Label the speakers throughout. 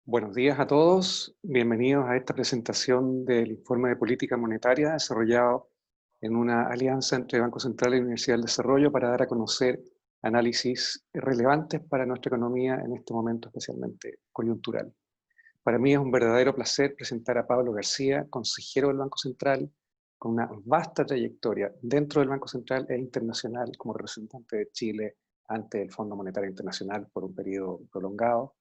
Speaker 1: Buenos días a todos, bienvenidos a esta presentación del informe de política monetaria desarrollado en una alianza entre Banco Central y Universidad del Desarrollo para dar a conocer análisis relevantes para nuestra economía en este momento especialmente coyuntural. Para mí es un verdadero placer presentar a Pablo García, consejero del Banco Central, con una vasta trayectoria dentro del Banco Central e internacional como representante de Chile ante el Fondo Monetario Internacional por un periodo prolongado.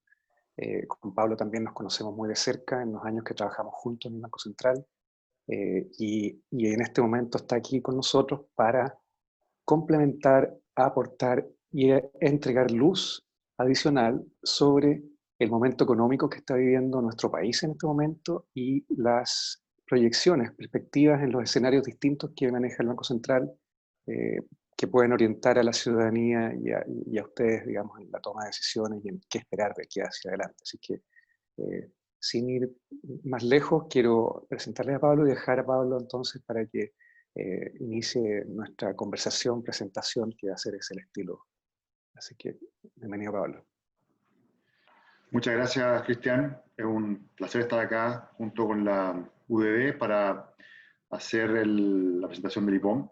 Speaker 1: Con Pablo también nos conocemos muy de cerca en los años que trabajamos juntos en el Banco Central y en este momento está aquí con nosotros para complementar, aportar y entregar luz adicional sobre el momento económico que está viviendo nuestro país en este momento y las proyecciones, perspectivas en los escenarios distintos que maneja el Banco Central, que pueden orientar a la ciudadanía y a ustedes, digamos, en la toma de decisiones y en qué esperar de aquí hacia adelante. Así que, sin ir más lejos, quiero presentarles a Pablo y dejar a Pablo entonces para que inicie nuestra conversación, presentación, que va a ser ese el estilo. Así que, bienvenido, Pablo.
Speaker 2: Muchas gracias, Cristian. Es un placer estar acá junto con la UDD para hacer la presentación del IPOM.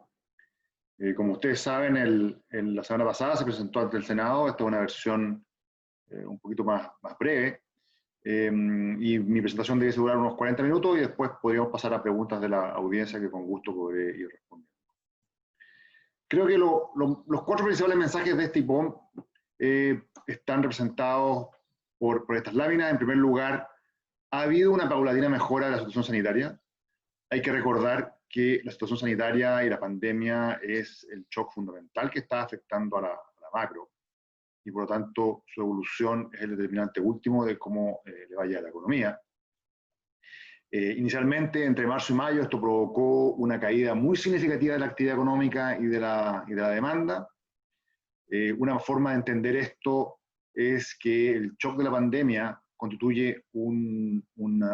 Speaker 2: Como ustedes saben, la semana pasada se presentó ante el Senado. Esta es una versión un poquito más breve. Y mi presentación debe durar unos 40 minutos y después podríamos pasar a preguntas de la audiencia que con gusto podré ir respondiendo. Creo que los cuatro principales mensajes de este IPOM están representados por estas láminas. En primer lugar, ha habido una paulatina mejora de la situación sanitaria. Hay que recordar que la situación sanitaria y la pandemia es el shock fundamental que está afectando a la macro, y por lo tanto su evolución es el determinante último de cómo le vaya a la economía. Inicialmente, entre marzo y mayo, esto provocó una caída muy significativa de la actividad económica y de la demanda. Una forma de entender esto es que el shock de la pandemia constituye un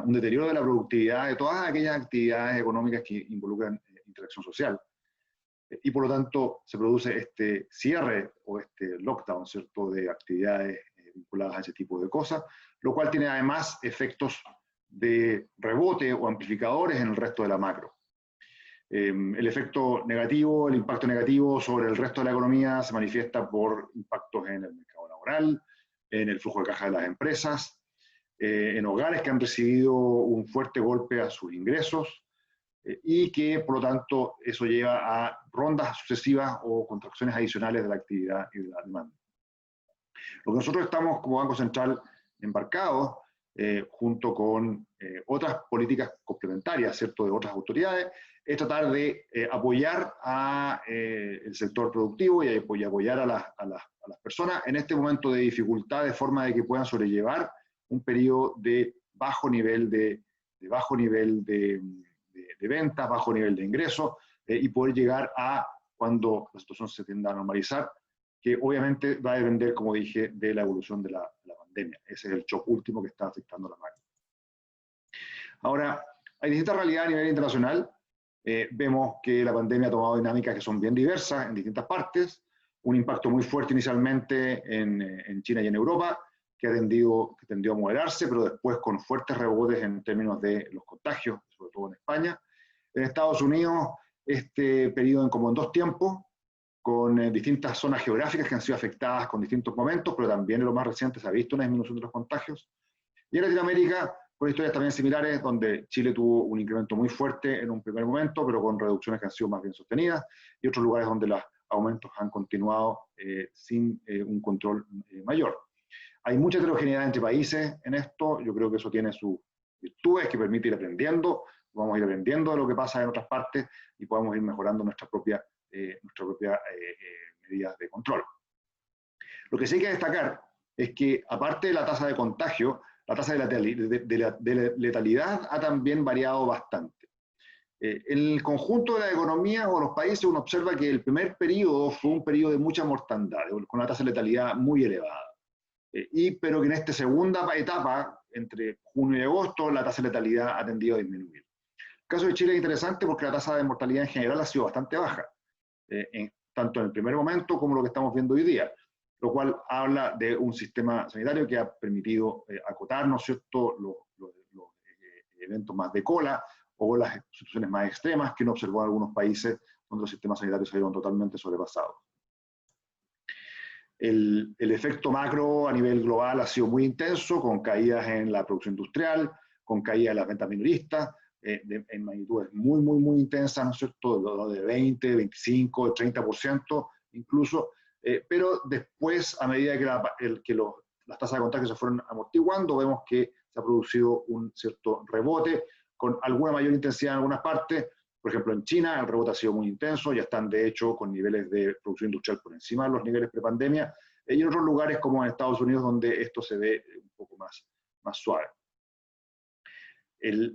Speaker 2: deterioro de la productividad de todas aquellas actividades económicas que involucran interacción social. Y por lo tanto se produce este cierre o este lockdown, ¿cierto?, de actividades vinculadas a ese tipo de cosas, lo cual tiene además efectos de rebote o amplificadores en el resto de la macro. El efecto negativo, el impacto negativo sobre el resto de la economía se manifiesta por impactos en el mercado laboral, en el flujo de caja de las empresas, en hogares que han recibido un fuerte golpe a sus ingresos y que, por lo tanto, eso lleva a rondas sucesivas o contracciones adicionales de la actividad y de la demanda. Lo que nosotros estamos como Banco Central embarcados, junto con otras políticas complementarias, ¿cierto?, de otras autoridades, es tratar de apoyar al sector productivo y apoyar a las personas en este momento de dificultad, de forma de que puedan sobrellevar un periodo de bajo nivel de ventas, bajo nivel de ingresos, y poder llegar a cuando la situación se tienda a normalizar, que obviamente va a depender, como dije, de la evolución de la pandemia. Ese es el shock último que está afectando a la macro. Ahora, hay distintas realidades a nivel internacional. Vemos que la pandemia ha tomado dinámicas que son bien diversas en distintas partes. Un impacto muy fuerte inicialmente en China y en Europa, que tendió a moderarse, pero después con fuertes rebotes en términos de los contagios, sobre todo en España. En Estados Unidos, este periodo como en dos tiempos, con distintas zonas geográficas que han sido afectadas con distintos momentos, pero también en lo más reciente se ha visto una disminución de los contagios. Y en Latinoamérica, con historias también similares, donde Chile tuvo un incremento muy fuerte en un primer momento, pero con reducciones que han sido más bien sostenidas, y otros lugares donde los aumentos han continuado sin un control mayor. Hay mucha heterogeneidad entre países en esto. Yo creo que eso tiene sus virtudes, que permite ir aprendiendo. Vamos a ir aprendiendo de lo que pasa en otras partes y podemos ir mejorando nuestras propias medidas de control. Lo que sí hay que destacar es que, aparte de la tasa de contagio, la tasa de letalidad ha también variado bastante. En el conjunto de la economía o los países uno observa que el primer periodo fue un periodo de mucha mortandad, con una tasa de letalidad muy elevada. Pero que en esta segunda etapa, entre junio y agosto, la tasa de letalidad ha tendido a disminuir. El caso de Chile es interesante porque la tasa de mortalidad en general ha sido bastante baja, tanto en el primer momento como lo que estamos viendo hoy día. lo cual habla de un sistema sanitario que ha permitido acotar, ¿no es cierto?, los eventos más de cola o las situaciones más extremas que no observó en algunos países donde los sistemas sanitarios se vieron totalmente sobrepasados. El efecto macro a nivel global ha sido muy intenso, con caídas en la producción industrial, con caídas en las ventas minoristas, en magnitudes muy intensas, ¿no es cierto?, de 20, 25, 30% incluso, pero después, a medida que las tasas de contagio se fueron amortiguando, vemos que se ha producido un cierto rebote, con alguna mayor intensidad en algunas partes. Por ejemplo, en China el rebote ha sido muy intenso, ya están de hecho con niveles de producción industrial por encima de los niveles prepandemia, y en otros lugares como en Estados Unidos donde esto se ve un poco más suave.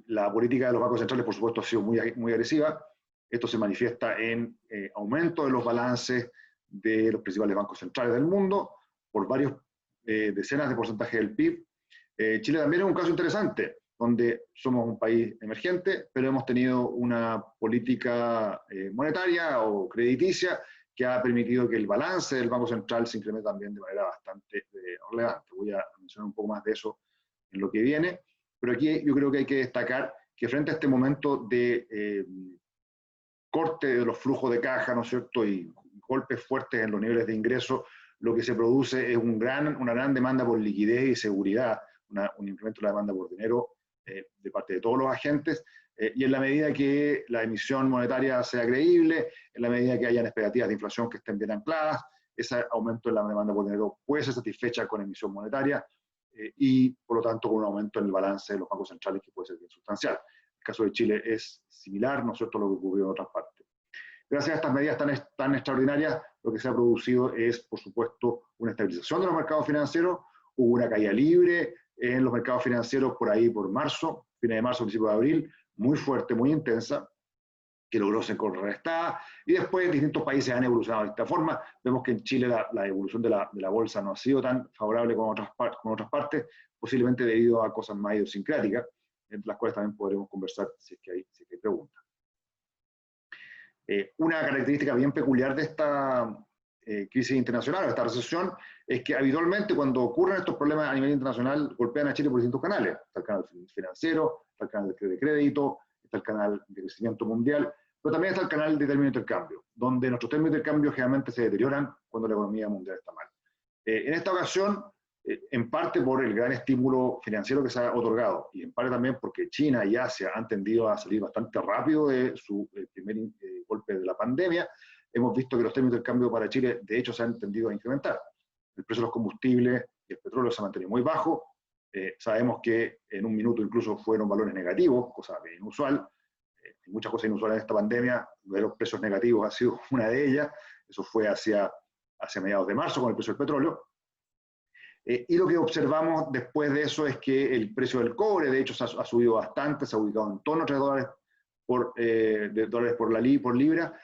Speaker 2: La política de los bancos centrales, por supuesto, ha sido muy agresiva. Esto se manifiesta en aumento de los balances de los principales bancos centrales del mundo por varios decenas de porcentajes del PIB. Chile también es un caso interesante, donde somos un país emergente, pero hemos tenido una política monetaria o crediticia que ha permitido que el balance del Banco Central se incremente también de manera bastante relevante. Voy a mencionar un poco más de eso en lo que viene, pero aquí yo creo que hay que destacar que frente a este momento de corte de los flujos de caja, ¿no es cierto?, y golpes fuertes en los niveles de ingreso, lo que se produce es una gran demanda por liquidez y seguridad, un incremento de la demanda por dinero de parte de todos los agentes, y en la medida que la emisión monetaria sea creíble, en la medida que hayan expectativas de inflación que estén bien ancladas, ese aumento en la demanda por dinero puede ser satisfecha con emisión monetaria y, por lo tanto, con un aumento en el balance de los bancos centrales que puede ser bien sustancial. El caso de Chile es similar, ¿no es cierto?, a lo que ocurrió en otras partes. Gracias a estas medidas tan extraordinarias, lo que se ha producido es, por supuesto, una estabilización de los mercados financieros. Hubo una caída libre en los mercados financieros por ahí, por marzo, fines de marzo, principio de abril, muy fuerte, muy intensa, que logró ser contrarrestada, y después distintos países han evolucionado de esta forma. Vemos que en Chile la evolución de la bolsa no ha sido tan favorable como otras partes, posiblemente debido a cosas más idiosincráticas, entre las cuales también podremos conversar si es que hay preguntas. Una característica bien peculiar de esta crisis internacional, de esta recesión, es que habitualmente cuando ocurren estos problemas a nivel internacional golpean a Chile por distintos canales. Está el canal financiero, está el canal de crédito, está el canal de crecimiento mundial, pero también está el canal de término de intercambio, donde nuestros términos de intercambio generalmente se deterioran cuando la economía mundial está mal. En esta ocasión, en parte por el gran estímulo financiero que se ha otorgado, y en parte también porque China y Asia han tendido a salir bastante rápido de su primer golpe de la pandemia, hemos visto que los términos de intercambio para Chile, de hecho, se han tendido a incrementar. El precio de los combustibles y el petróleo se ha mantenido muy bajo. Sabemos que en un minuto incluso fueron valores negativos, cosa inusual. Hay muchas cosas inusuales en esta pandemia. Ver los precios negativos ha sido una de ellas. Eso fue hacia mediados de marzo con el precio del petróleo. Y lo que observamos después de eso es que el precio del cobre, de hecho, ha subido bastante, se ha ubicado en torno a $3 por libra,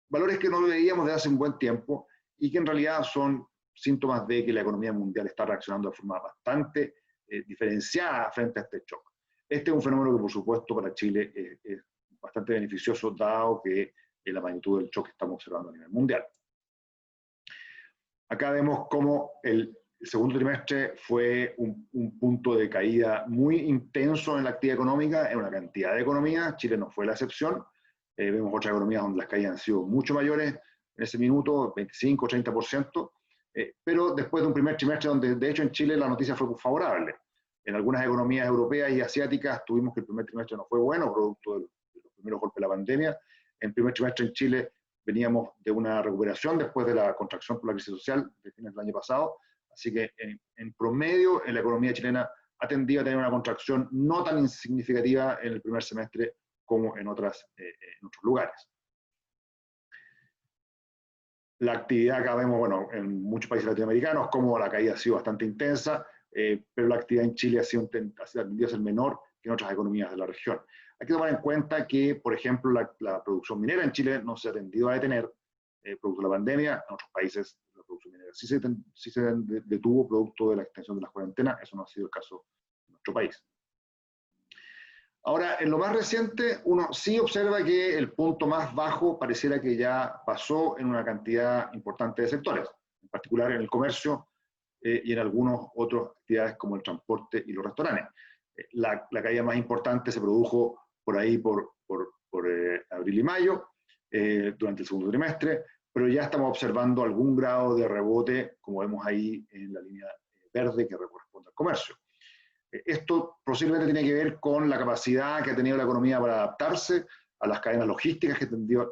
Speaker 2: valores que no veíamos desde hace un buen tiempo y que en realidad son síntomas de que la economía mundial está reaccionando de forma bastante diferenciada frente a este shock. Este es un fenómeno que, por supuesto, para Chile es bastante beneficioso, dado que la magnitud del shock que estamos observando a nivel mundial. Acá vemos cómo el segundo trimestre fue un punto de caída muy intenso en la actividad económica, en una cantidad de economías. Chile no fue la excepción. Vemos otras economías donde las caídas han sido mucho mayores en ese minuto, 25 o 30%, pero después de un primer trimestre donde, de hecho, en Chile la noticia fue favorable. En algunas economías europeas y asiáticas tuvimos que el primer trimestre no fue bueno, producto de los primeros golpes de la pandemia. En el primer trimestre en Chile veníamos de una recuperación después de la contracción por la crisis social de fines del año pasado, así que en promedio en la economía chilena ha tendido a tener una contracción no tan insignificativa en el primer semestre como en otros lugares. La actividad acá vemos, bueno, en muchos países latinoamericanos, como la caída ha sido bastante intensa, pero la actividad en Chile ha tendido a ser menor que en otras economías de la región. Hay que tomar en cuenta que, por ejemplo, la producción minera en Chile no se ha tendido a detener producto de la pandemia. En otros países la producción minera sí se detuvo producto de la extensión de las cuarentenas. Eso no ha sido el caso en nuestro país. Ahora, en lo más reciente, uno sí observa que el punto más bajo pareciera que ya pasó en una cantidad importante de sectores. En particular en el comercio y en algunas otras actividades como el transporte y los restaurantes. La caída más importante se produjo por ahí por abril y mayo, durante el segundo trimestre, pero ya estamos observando algún grado de rebote, como vemos ahí en la línea verde que corresponde al comercio. Esto posiblemente tiene que ver con la capacidad que ha tenido la economía para adaptarse a las cadenas logísticas que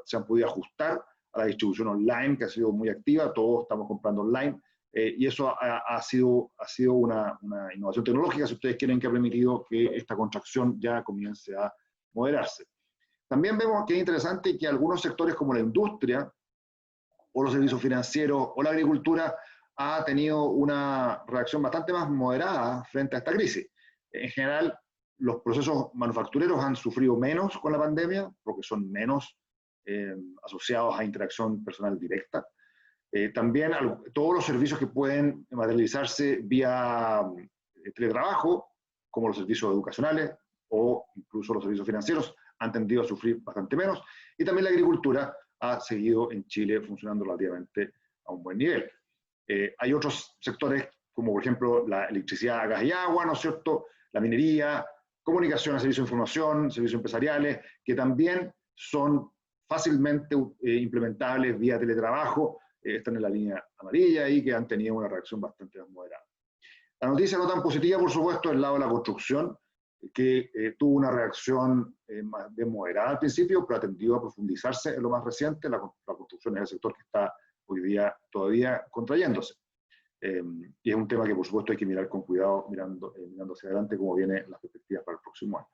Speaker 2: se han podido ajustar, a la distribución online que ha sido muy activa, todos estamos comprando online, y eso ha sido una innovación tecnológica, si ustedes quieren, que ha permitido que esta contracción ya comience a moderarse. También vemos que es interesante que algunos sectores como la industria, o los servicios financieros, o la agricultura, ha tenido una reacción bastante más moderada frente a esta crisis. En general, los procesos manufactureros han sufrido menos con la pandemia, porque son menos asociados a interacción personal directa. También todos los servicios que pueden materializarse vía teletrabajo, como los servicios educacionales o incluso los servicios financieros, han tendido a sufrir bastante menos. Y también la agricultura ha seguido en Chile funcionando relativamente a un buen nivel. Hay otros sectores, como por ejemplo la electricidad, gas y agua, ¿no es cierto?, la minería, comunicación, servicios de información, servicios empresariales, que también son fácilmente implementables vía teletrabajo, están en la línea amarilla y que han tenido una reacción bastante más moderada. La noticia no tan positiva, por supuesto, es el lado de la construcción, que tuvo una reacción más bien moderada al principio, pero ha tendido a profundizarse en lo más reciente. La construcción es el sector que está hoy día todavía contrayéndose. Y es un tema que, por supuesto, hay que mirar con cuidado, mirando hacia adelante cómo vienen las perspectivas para el próximo año.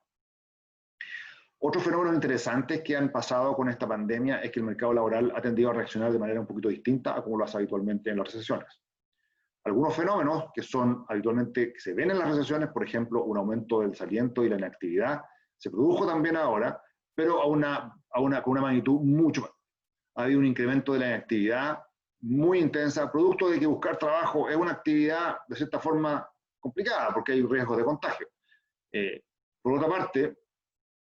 Speaker 2: Otros fenómenos interesantes que han pasado con esta pandemia es que el mercado laboral ha tendido a reaccionar de manera un poquito distinta a como lo hace habitualmente en las recesiones. Algunos fenómenos que son habitualmente, que se ven en las recesiones, por ejemplo, un aumento del desaliento y la inactividad, se produjo también ahora, pero con una magnitud mucho mayor. Ha habido un incremento de la inactividad muy intensa, producto de que buscar trabajo es una actividad de cierta forma complicada, porque hay riesgos de contagio. Por otra parte,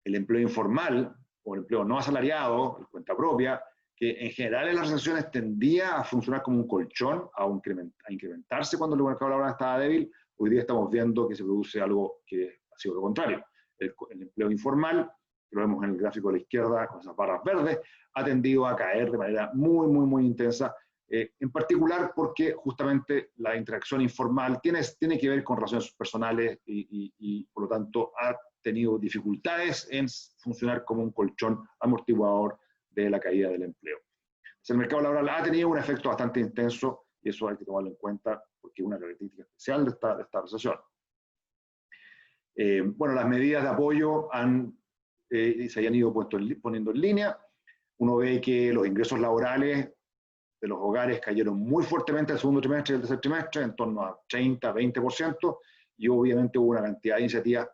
Speaker 2: el empleo informal o el empleo no asalariado, el cuenta propia, que en general en las recesiones tendía a funcionar como un colchón, a incrementarse cuando el mercado laboral estaba débil. Hoy día estamos viendo que se produce algo que ha sido lo contrario. El empleo informal, que lo vemos en el gráfico de la izquierda con esas barras verdes, ha tendido a caer de manera muy, muy, muy intensa, en particular porque justamente la interacción informal tiene que ver con relaciones personales y por lo tanto ha tenido dificultades en funcionar como un colchón amortiguador de la caída del empleo. Entonces, el mercado laboral ha tenido un efecto bastante intenso y eso hay que tomarlo en cuenta porque es una característica especial de esta recesión. Bueno, las medidas de apoyo se hayan ido poniendo en línea. Uno ve que los ingresos laborales de los hogares cayeron muy fuertemente el segundo trimestre y el tercer trimestre, en torno a 30-20%, y obviamente hubo una cantidad de iniciativas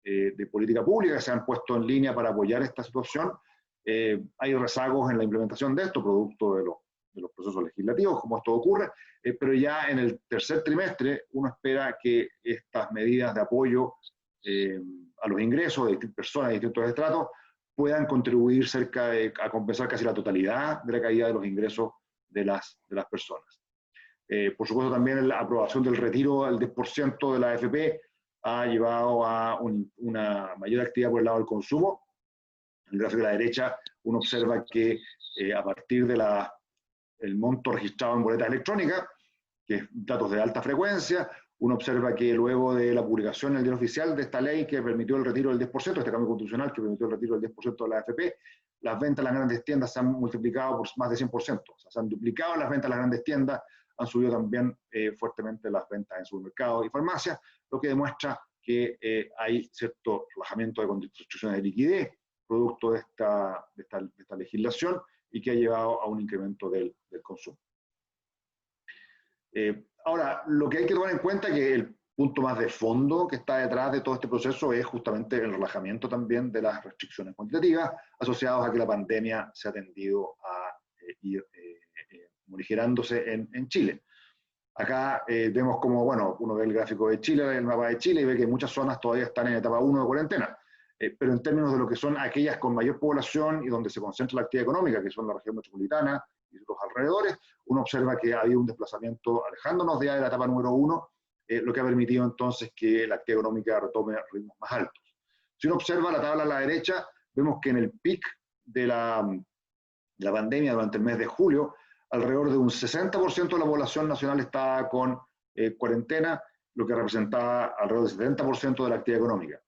Speaker 2: de política pública que se han puesto en línea para apoyar esta situación. Hay rezagos en la implementación de esto, producto de los procesos legislativos, como esto ocurre, pero ya en el tercer trimestre uno espera que estas medidas de apoyo a los ingresos de distintas personas de distintos estratos puedan contribuir a compensar casi la totalidad de la caída de los ingresos de las personas. Por supuesto, también la aprobación del retiro del 10% de la AFP ha llevado a una mayor actividad por el lado del consumo. En el gráfico de la derecha uno observa que a partir del monto registrado en boletas electrónicas, que es datos de alta frecuencia, uno observa que luego de la publicación en el diario oficial de esta ley que permitió el retiro del 10%, este cambio constitucional que permitió el retiro del 10% de la AFP, las ventas en las grandes tiendas se han multiplicado por más de 100%, o sea, se han duplicado las ventas en las grandes tiendas, han subido también fuertemente las ventas en supermercados y farmacias, lo que demuestra que hay cierto relajamiento de condiciones de liquidez producto de esta legislación y que ha llevado a un incremento del consumo. Ahora, lo que hay que tomar en cuenta es que el punto más de fondo que está detrás de todo este proceso es justamente el relajamiento también de las restricciones cuantitativas asociadas a que la pandemia se ha tendido a ir morigerándose en Chile. Acá vemos como, bueno, uno ve el gráfico de Chile, el mapa de Chile, y ve que muchas zonas todavía están en etapa 1 de cuarentena. Pero en términos de lo que son aquellas con mayor población y donde se concentra la actividad económica, que son la región metropolitana los alrededores, uno observa que ha habido un desplazamiento alejándonos ya de la etapa número 1, lo que ha permitido entonces que la actividad económica retome ritmos más altos. Si uno observa la tabla a la derecha, vemos que en el pic de la pandemia durante el mes de julio, alrededor de un 60% de la población nacional estaba con cuarentena, lo que representaba alrededor del 70% de la actividad económica.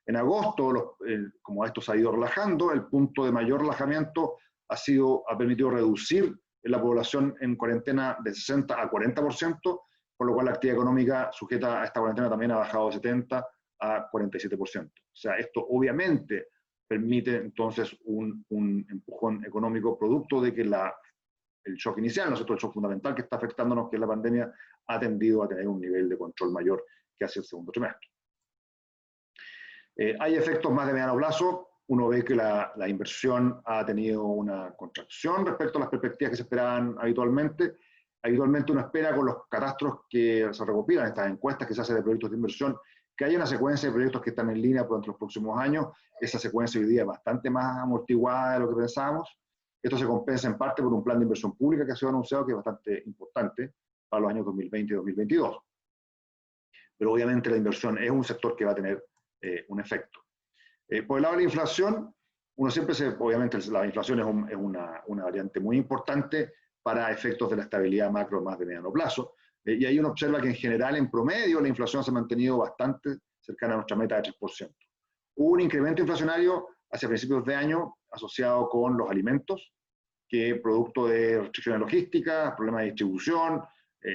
Speaker 2: En agosto, como esto se ha ido relajando, el punto de mayor relajamiento ha permitido reducir la población en cuarentena de 60 a 40%, por lo cual la actividad económica sujeta a esta cuarentena también ha bajado de 70 a 47%. O sea, esto obviamente permite entonces un empujón económico producto de que el shock inicial, ¿no es cierto?, el shock fundamental que está afectándonos, que es la pandemia, ha tendido a tener un nivel de control mayor que hacia el segundo trimestre. Hay efectos más de mediano plazo. Uno ve que la inversión ha tenido una contracción respecto a las perspectivas que se esperaban habitualmente. Habitualmente uno espera con los catastros que se recopilan, estas encuestas que se hacen de proyectos de inversión, que haya una secuencia de proyectos que están en línea durante los próximos años. Esa secuencia hoy día es bastante más amortiguada de lo que pensábamos. Esto se compensa en parte por un plan de inversión pública que ha sido anunciado, que es bastante importante para los años 2020 y 2022. Pero obviamente la inversión es un sector que va a tener un efecto. Por el lado de la inflación, obviamente la inflación es una variante muy importante para efectos de la estabilidad macro más de mediano plazo. Y ahí uno observa que en general, en promedio, la inflación se ha mantenido bastante cercana a nuestra meta de 3%. Hubo un incremento inflacionario hacia principios de año asociado con los alimentos, que producto de restricciones logísticas, problemas de distribución,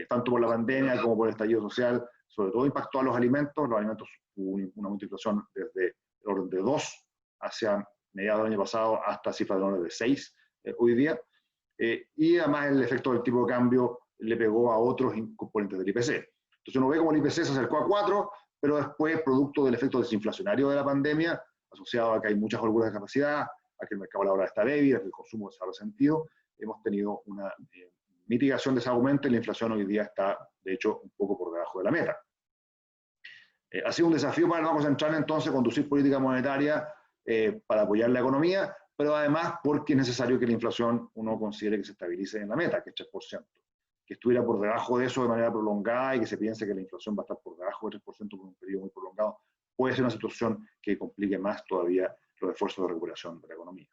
Speaker 2: tanto por la pandemia como por el estallido social, sobre todo impactó a los alimentos. Los alimentos hubo una multiplicación desde el orden de 2 hacia mediados del año pasado hasta cifras de orden de 6 hoy día. Y además el efecto del tipo de cambio le pegó a otros componentes del IPC. Entonces uno ve como el IPC se acercó a 4, pero después, producto del efecto desinflacionario de la pandemia, asociado a que hay muchas holguras de capacidad, a que el mercado laboral está débil, a que el consumo se ha resentido, hemos tenido una mitigación de ese aumento y la inflación hoy día está, de hecho, un poco por debajo de la meta. Ha sido un desafío para el Banco Central, entonces, conducir política monetaria para apoyar la economía, pero además porque es necesario que la inflación uno considere que se estabilice en la meta, que es 3%. Que estuviera por debajo de eso de manera prolongada y que se piense que la inflación va a estar por debajo del 3% por un periodo muy prolongado, puede ser una situación que complique más todavía los esfuerzos de recuperación de la economía.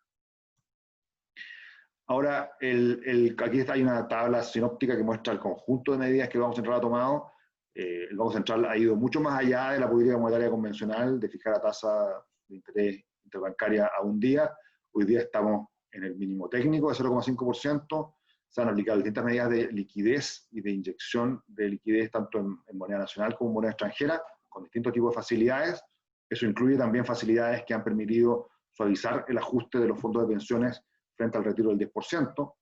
Speaker 2: Ahora, aquí hay una tabla sinóptica que muestra el conjunto de medidas que el Banco Central ha tomado. El Banco Central ha ido mucho más allá de la política monetaria convencional de fijar la tasa de interés interbancaria a un día. Hoy día estamos en el mínimo técnico de 0,5%. Se han aplicado distintas medidas de liquidez y de inyección de liquidez tanto en moneda nacional como en moneda extranjera, con distintos tipos de facilidades. Eso incluye también facilidades que han permitido suavizar el ajuste de los fondos de pensiones frente al retiro del 10%.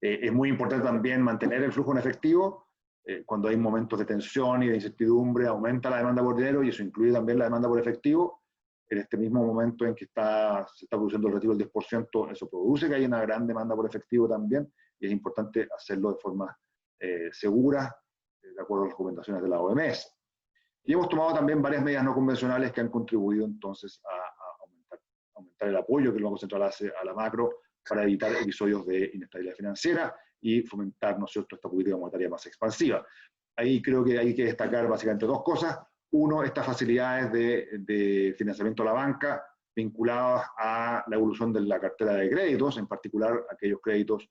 Speaker 2: Es muy importante también mantener el flujo en efectivo. Cuando hay momentos de tensión y de incertidumbre, aumenta la demanda por dinero y eso incluye también la demanda por efectivo. En este mismo momento en que se está produciendo el retiro del 10%, eso produce que haya una gran demanda por efectivo también, y es importante hacerlo de forma segura, de acuerdo a las recomendaciones de la OMS. Y hemos tomado también varias medidas no convencionales que han contribuido entonces a aumentar el apoyo que el Banco Central hace a la macro para evitar episodios de inestabilidad financiera y fomentar, ¿no es cierto?, esta política monetaria más expansiva. Ahí creo que hay que destacar básicamente dos cosas. Uno, estas facilidades de financiamiento a la banca vinculadas a la evolución de la cartera de créditos, en particular aquellos créditos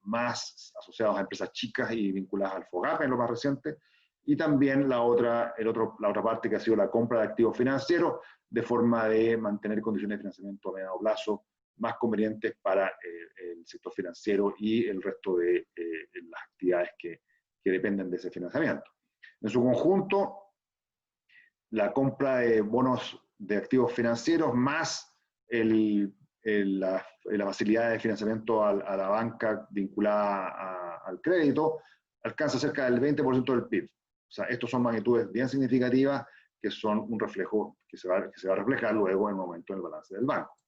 Speaker 2: más asociados a empresas chicas y vinculadas al FOGAPE en lo más reciente, y también la otra parte que ha sido la compra de activos financieros, de forma de mantener condiciones de financiamiento a mediano plazo más convenientes para el sector financiero y el resto de las actividades que dependen de ese financiamiento. En su conjunto, la compra de bonos de activos financieros más la facilidad de financiamiento a la banca vinculada al crédito alcanza cerca del 20% del PIB. O sea, estos son magnitudes bien significativas que son un reflejo que se va a reflejar luego en el momento del balance del banco.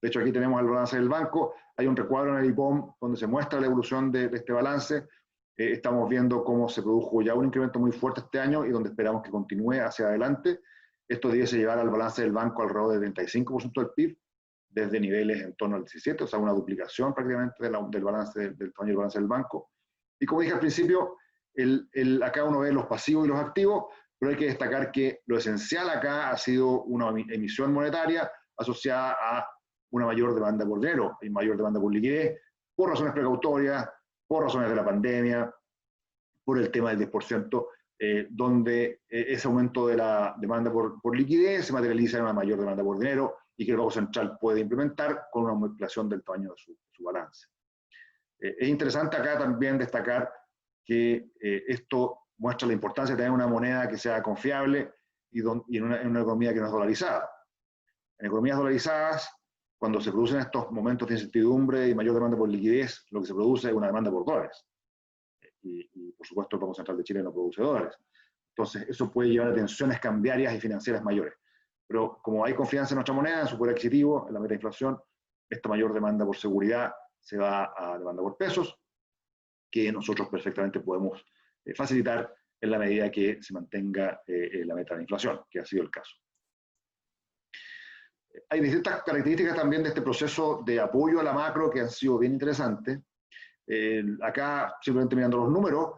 Speaker 2: De hecho, aquí tenemos el balance del banco. Hay un recuadro en el IPOM donde se muestra la evolución de este balance. Estamos viendo cómo se produjo ya un incremento muy fuerte este año y donde esperamos que continúe hacia adelante. Esto debiese llevar al balance del banco alrededor del 35% del PIB, desde niveles en torno al 17, o sea, una duplicación prácticamente del balance, del tamaño del balance del banco. Y como dije al principio, acá uno ve los pasivos y los activos, pero hay que destacar que lo esencial acá ha sido una emisión monetaria asociada a una mayor demanda por dinero y mayor demanda por liquidez, por razones precautorias, por razones de la pandemia, por el tema del 10%, donde ese aumento de la demanda por liquidez se materializa en una mayor demanda por dinero y que el Banco Central puede implementar con una ampliación del tamaño de su balance. Es interesante acá también destacar que esto muestra la importancia de tener una moneda que sea confiable y en una economía que no es dolarizada. En economías dolarizadas, cuando se producen estos momentos de incertidumbre y mayor demanda por liquidez, lo que se produce es una demanda por dólares. Y por supuesto el Banco Central de Chile no produce dólares. Entonces eso puede llevar a tensiones cambiarias y financieras mayores. Pero como hay confianza en nuestra moneda, en su poder adquisitivo, en la meta de inflación, esta mayor demanda por seguridad se va a demanda por pesos, que nosotros perfectamente podemos facilitar en la medida que se mantenga la meta de inflación, que ha sido el caso. Hay distintas características también de este proceso de apoyo a la macro que han sido bien interesantes. Acá, simplemente mirando los números,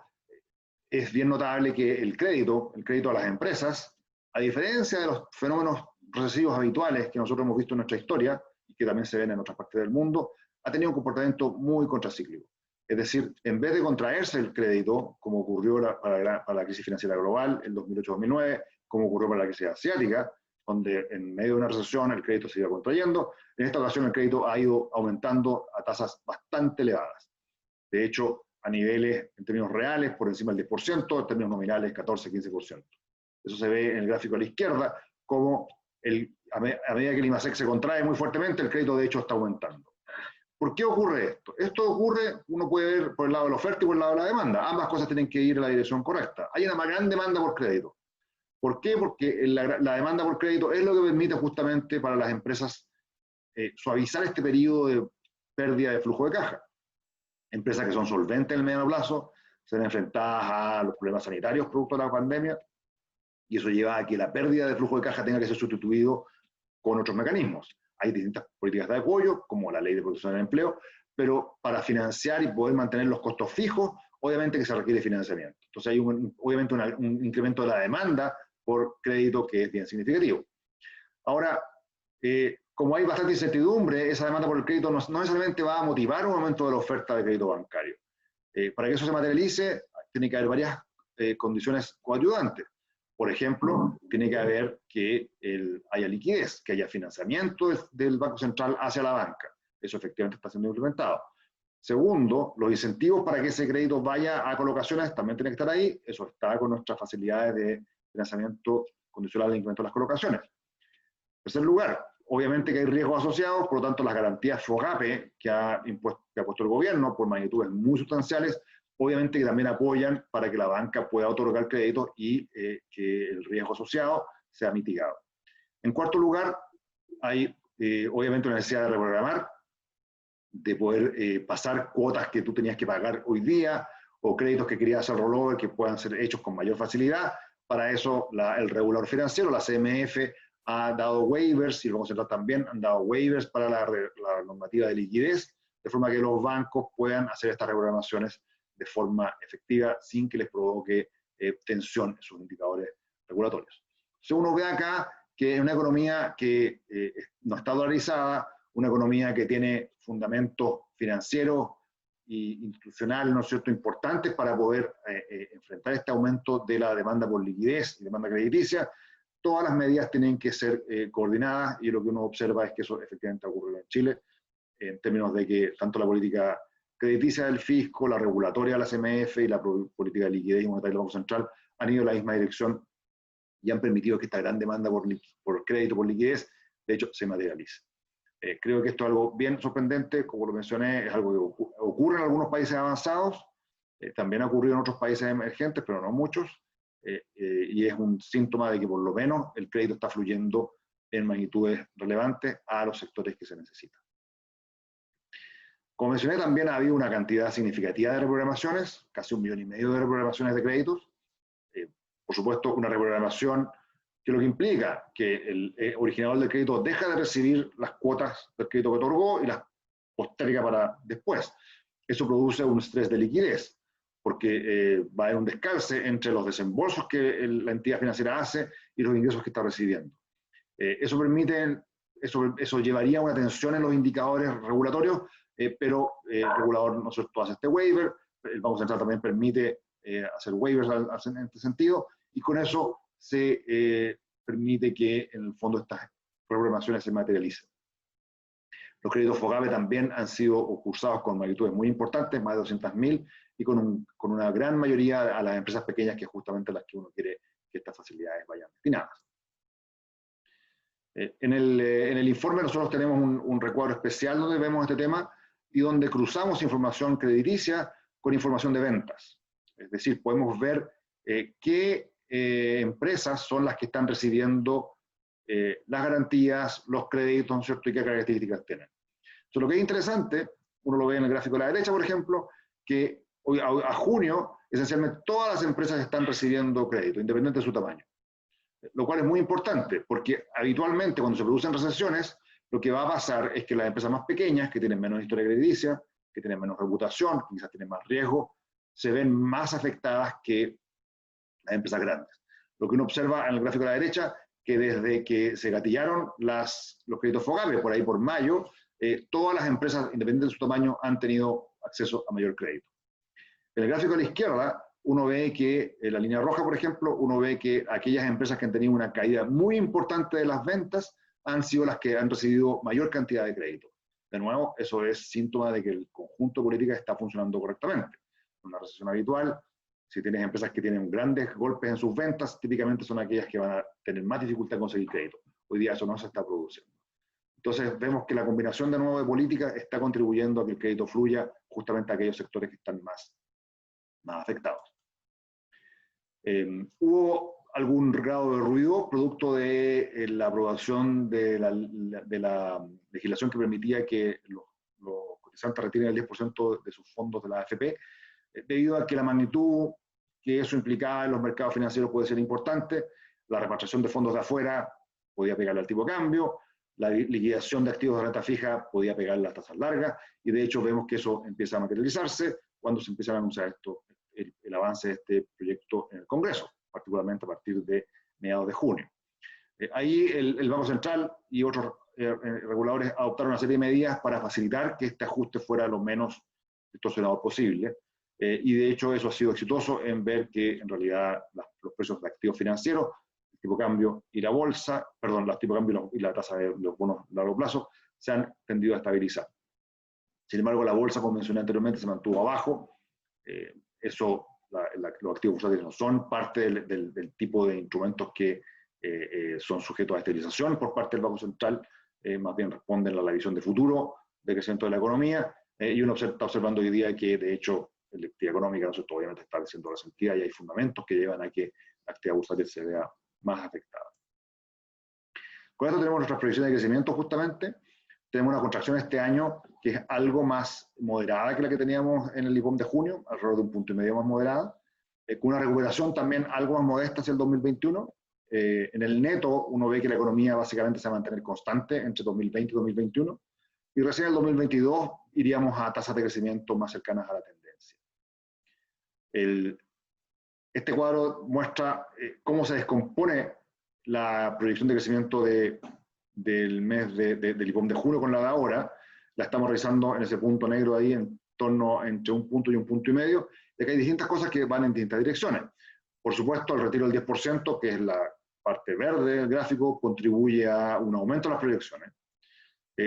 Speaker 2: es bien notable que el crédito a las empresas, a diferencia de los fenómenos recesivos habituales que nosotros hemos visto en nuestra historia y que también se ven en otras partes del mundo, ha tenido un comportamiento muy contracíclico. Es decir, en vez de contraerse el crédito, como ocurrió para la crisis financiera global en 2008-2009, como ocurrió para la crisis asiática, donde en medio de una recesión el crédito se iba contrayendo, en esta ocasión el crédito ha ido aumentando a tasas bastante elevadas. De hecho, a niveles, en términos reales, por encima del 10%, en términos nominales, 14-15%. Eso se ve en el gráfico a la izquierda, como a medida que el IMASEC se contrae muy fuertemente, el crédito de hecho está aumentando. ¿Por qué ocurre esto? Esto ocurre, uno puede ver por el lado de la oferta y por el lado de la demanda. Ambas cosas tienen que ir en la dirección correcta. Hay una más gran demanda por crédito. ¿Por qué? Porque la demanda por crédito es lo que permite justamente para las empresas suavizar este periodo de pérdida de flujo de caja. Empresas que son solventes en el mediano plazo, se ven enfrentadas a los problemas sanitarios producto de la pandemia, y eso lleva a que la pérdida de flujo de caja tenga que ser sustituido con otros mecanismos. Hay distintas políticas de apoyo, como la Ley de Protección del Empleo, pero para financiar y poder mantener los costos fijos, obviamente que se requiere financiamiento. Entonces hay obviamente un incremento de la demanda por crédito que es bien significativo. Ahora, como hay bastante incertidumbre, esa demanda por el crédito no necesariamente va a motivar un aumento de la oferta de crédito bancario. Para que eso se materialice, tiene que haber varias condiciones coayudantes. Por ejemplo, tiene que haber que haya liquidez, que haya financiamiento del Banco Central hacia la banca. Eso efectivamente está siendo implementado. Segundo, los incentivos para que ese crédito vaya a colocaciones también tienen que estar ahí. Eso está con nuestras facilidades de financiamiento condicional al incremento de las colocaciones. En tercer lugar, obviamente que hay riesgos asociados, por lo tanto las garantías FOGAPE que ha puesto el gobierno por magnitudes muy sustanciales, obviamente que también apoyan para que la banca pueda otorgar créditos y que el riesgo asociado sea mitigado. En cuarto lugar, hay obviamente una necesidad de reprogramar, de poder pasar cuotas que tú tenías que pagar hoy día o créditos que querías hacer rollover que puedan ser hechos con mayor facilidad. Para eso el regulador financiero, la CMF, ha dado waivers y el Banco Central también han dado waivers para la normativa de liquidez, de forma que los bancos puedan hacer estas reprogramaciones de forma efectiva sin que les provoque tensión en sus indicadores regulatorios. Entonces uno ve acá que es una economía que no está dolarizada, una economía que tiene fundamentos financieros e institucionales, ¿no es cierto?, importantes para poder enfrentar este aumento de la demanda por liquidez y demanda crediticia. Todas las medidas tienen que ser coordinadas y lo que uno observa es que eso efectivamente ha ocurrido en Chile, en términos de que tanto la política crediticia del fisco, la regulatoria de la CMF y la política de liquidez y monetaria del Banco Central han ido en la misma dirección y han permitido que esta gran demanda por crédito, por liquidez, de hecho, se materialice. Creo que esto es algo bien sorprendente, como lo mencioné, es algo que ocurre en algunos países avanzados, también ha ocurrido en otros países emergentes, pero no muchos, y es un síntoma de que por lo menos el crédito está fluyendo en magnitudes relevantes a los sectores que se necesitan. Como mencioné, también ha habido una cantidad significativa de reprogramaciones, casi 1,5 millones de reprogramaciones de créditos. Por supuesto, una reprogramación que lo que implica que el originador del crédito deja de recibir las cuotas del crédito que otorgó y las posterga para después. Eso produce un estrés de liquidez, porque va a haber un descalce entre los desembolsos que la entidad financiera hace y los ingresos que está recibiendo. Eso llevaría a una tensión en los indicadores regulatorios, pero el regulador, ¿no es cierto?, hace este waiver, el Banco Central también permite hacer waivers en este sentido, y con eso se permite que en el fondo estas programaciones se materialicen. Los créditos FOGAPE también han sido cursados con magnitudes muy importantes, más de 200.000, y con una gran mayoría a las empresas pequeñas, que es justamente las que uno quiere que estas facilidades vayan destinadas. En el informe nosotros tenemos un recuadro especial donde vemos este tema y donde cruzamos información crediticia con información de ventas. Es decir, podemos ver qué empresas son las que están recibiendo las garantías, los créditos, ¿no es cierto?, y qué características tienen. Entonces, lo que es interesante, uno lo ve en el gráfico de la derecha, por ejemplo, que hoy, a junio, esencialmente todas las empresas están recibiendo crédito, independiente de su tamaño. Lo cual es muy importante, porque habitualmente cuando se producen recesiones, lo que va a pasar es que las empresas más pequeñas, que tienen menos historia crediticia, que tienen menos reputación, que quizás tienen más riesgo, se ven más afectadas que las empresas grandes. Lo que uno observa en el gráfico de la derecha, que desde que se gatillaron los créditos FOGAPE, por ahí por mayo, todas las empresas, independientemente de su tamaño, han tenido acceso a mayor crédito. En el gráfico de la izquierda, uno ve que, en la línea roja, por ejemplo, uno ve que aquellas empresas que han tenido una caída muy importante de las ventas han sido las que han recibido mayor cantidad de crédito. De nuevo, eso es síntoma de que el conjunto de políticas está funcionando correctamente. En una recesión habitual, si tienes empresas que tienen grandes golpes en sus ventas, típicamente son aquellas que van a tener más dificultad en conseguir crédito. Hoy día eso no se está produciendo. Entonces vemos que la combinación de nuevo de políticas está contribuyendo a que el crédito fluya justamente a aquellos sectores que están más afectados. Hubo algún grado de ruido producto de la aprobación de la legislación que permitía que los cotizantes retiren el 10% de sus fondos de la AFP, debido a que la magnitud que eso implicaba en los mercados financieros puede ser importante. La repatriación de fondos de afuera podía pegarle al tipo de cambio, la liquidación de activos de renta fija podía pegarle a las tasas largas, y de hecho vemos que eso empieza a materializarse cuando se empiezan a anunciar el avance de este proyecto en el Congreso, particularmente a partir de mediados de junio. Ahí el Banco Central y otros reguladores adoptaron una serie de medidas para facilitar que este ajuste fuera lo menos distorsionado posible, y de hecho eso ha sido exitoso en ver que en realidad los precios de activos financieros, el tipo de cambio y la bolsa, perdón, los tipos de cambio y la tasa de los bonos a largo plazo se han tendido a estabilizar. Sin embargo, la bolsa, como mencioné anteriormente, se mantuvo abajo. Los activos bursátiles no son parte del tipo de instrumentos que son sujetos a estabilización por parte del Banco Central, más bien responden a la visión de futuro de crecimiento de la economía, y uno está observando hoy día que, de hecho, la actividad económica, ¿no? Obviamente está siendo resentida y hay fundamentos que llevan a que la actividad bursátil se vea más afectada. Con esto tenemos nuestras previsiones de crecimiento justamente. Tenemos una contracción este año que es algo más moderada que la que teníamos en el IPOM de junio, alrededor de 1,5 puntos más moderada, con una recuperación también algo más modesta hacia el 2021. En el neto uno ve que la economía básicamente se va a mantener constante entre 2020 y 2021, y recién en el 2022 iríamos a tasas de crecimiento más cercanas a la tendencia. Este cuadro muestra cómo se descompone la proyección de crecimiento del mes del IPOM de junio con la de ahora. La estamos revisando en ese punto negro ahí, en torno entre 1 punto y 1,5 puntos, de que hay distintas cosas que van en distintas direcciones. Por supuesto, el retiro del 10%, que es la parte verde del gráfico, contribuye a un aumento de las proyecciones.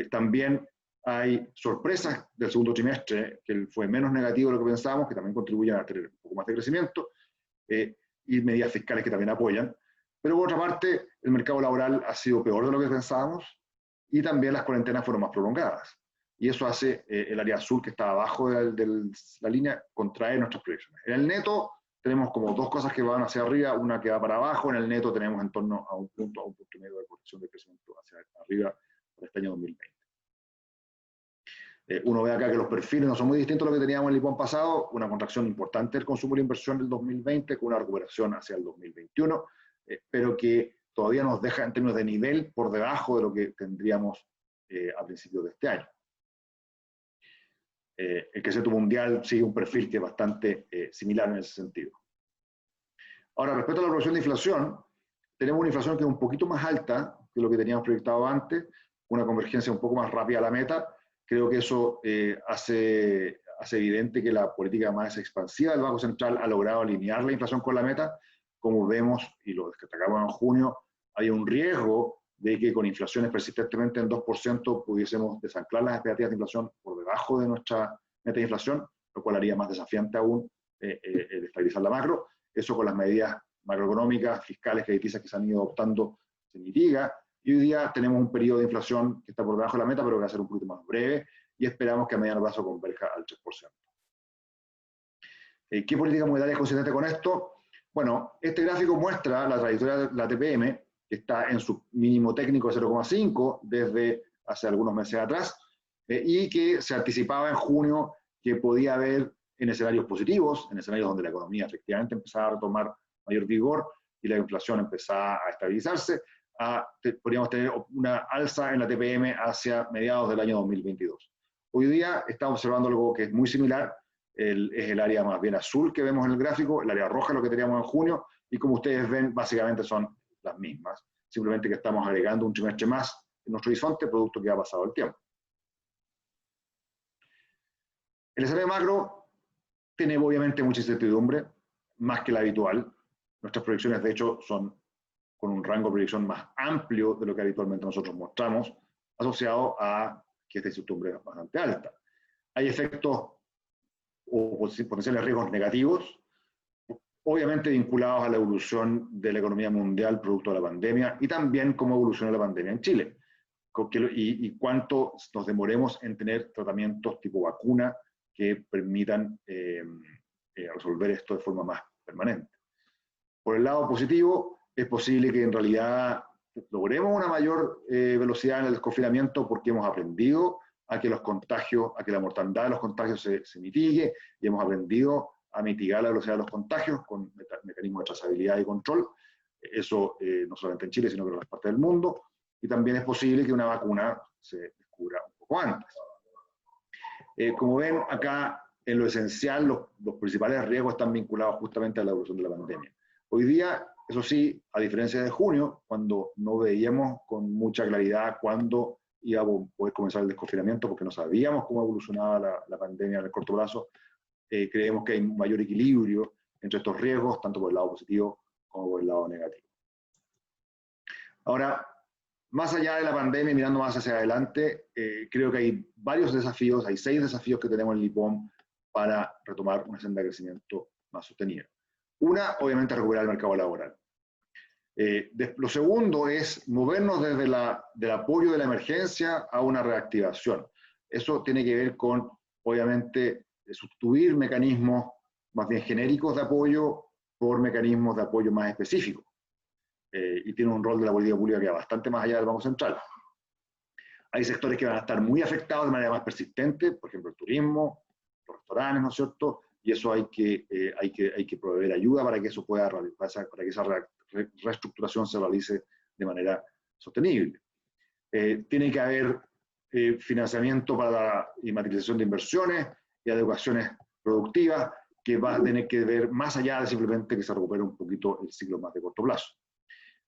Speaker 2: También hay sorpresas del segundo trimestre, que fue menos negativo de lo que pensábamos, que también contribuyen a tener un poco más de crecimiento, y medidas fiscales que también apoyan. Pero por otra parte, el mercado laboral ha sido peor de lo que pensábamos, y también las cuarentenas fueron más prolongadas. Y eso hace el área azul, que está abajo de la línea, contraer nuestras proyecciones. En el neto tenemos como dos cosas que van hacia arriba, una que va para abajo. En el neto tenemos en torno a 1 punto, a 1,5 puntos de corrección de crecimiento hacia arriba para este año 2020. Uno ve acá que los perfiles no son muy distintos a lo que teníamos en el IPOM pasado, una contracción importante del consumo y la inversión del 2020, con una recuperación hacia el 2021, pero que todavía nos deja en términos de nivel por debajo de lo que tendríamos a principios de este año. El crecimiento mundial sigue un perfil que es bastante similar en ese sentido. Ahora, respecto a la evolución de inflación, tenemos una inflación que es un poquito más alta que lo que teníamos proyectado antes, una convergencia un poco más rápida a la meta. Creo que eso hace evidente que la política más expansiva del Banco Central ha logrado alinear la inflación con la meta. Como vemos, y lo destacamos en junio, hay un riesgo de que con inflaciones persistentemente en 2% pudiésemos desanclar las expectativas de inflación por debajo de nuestra meta de inflación, lo cual haría más desafiante aún el estabilizar la macro. Eso con las medidas macroeconómicas, fiscales, crediticias que se han ido adoptando se mitiga, y hoy día tenemos un periodo de inflación que está por debajo de la meta, pero que va a ser un poquito más breve, y esperamos que a mediano plazo converja al 3%. ¿Qué política monetaria es consistente con esto? Bueno, este gráfico muestra la trayectoria de la TPM, que está en su mínimo técnico de 0,5 desde hace algunos meses atrás, y que se anticipaba en junio que podía haber en escenarios positivos, en escenarios donde la economía efectivamente empezaba a retomar mayor vigor y la inflación empezaba a estabilizarse, podríamos tener una alza en la TPM hacia mediados del año 2022. Hoy día estamos observando algo que es muy similar, es el área más bien azul que vemos en el gráfico, el área roja es lo que teníamos en junio, y como ustedes ven, básicamente son las mismas, simplemente que estamos agregando un trimestre más en nuestro horizonte, producto que ha pasado el tiempo. El escenario macro tiene obviamente mucha incertidumbre, más que la habitual. Nuestras proyecciones, de hecho, son con un rango de proyección más amplio de lo que habitualmente nosotros mostramos, asociado a que esta incertidumbre es bastante alta. Hay efectos o potenciales riesgos negativos, obviamente vinculados a la evolución de la economía mundial producto de la pandemia y también cómo evoluciona la pandemia en Chile y cuánto nos demoremos en tener tratamientos tipo vacuna que permitan resolver esto de forma más permanente. Por el lado positivo, es posible que en realidad logremos una mayor velocidad en el desconfinamiento porque hemos aprendido a que los contagios, a que la mortandad de los contagios se mitigue, y hemos aprendido a mitigar la velocidad de los contagios con mecanismos de trazabilidad y control. Eso no solamente en Chile, sino que en otras partes del mundo. Y también es posible que una vacuna se descubra un poco antes. Como ven acá, en lo esencial, los principales riesgos están vinculados justamente a la evolución de la pandemia. Hoy día, eso sí, a diferencia de junio, cuando no veíamos con mucha claridad cuándo iba a poder comenzar el desconfinamiento, porque no sabíamos cómo evolucionaba la pandemia en el corto plazo, creemos que hay un mayor equilibrio entre estos riesgos, tanto por el lado positivo como por el lado negativo. Ahora, más allá de la pandemia, mirando más hacia adelante, creo que hay varios desafíos, hay 6 desafíos que tenemos en el IPOM para retomar una senda de crecimiento más sostenida. Una, obviamente, recuperar el mercado laboral. Lo segundo es movernos desde del apoyo de la emergencia a una reactivación. Eso tiene que ver con, obviamente, sustituir mecanismos más bien genéricos de apoyo por mecanismos de apoyo más específicos. Y tiene un rol de la política pública que va bastante más allá del Banco Central. Hay sectores que van a estar muy afectados de manera más persistente, por ejemplo, el turismo, los restaurantes, ¿no es cierto? Y eso hay que proveer ayuda para que eso pueda realizarse, para que esa reestructuración se realice de manera sostenible. Tiene que haber financiamiento para la materialización de inversiones y adecuaciones productivas que va a tener que ver más allá de simplemente que se recupere un poquito el ciclo más de corto plazo.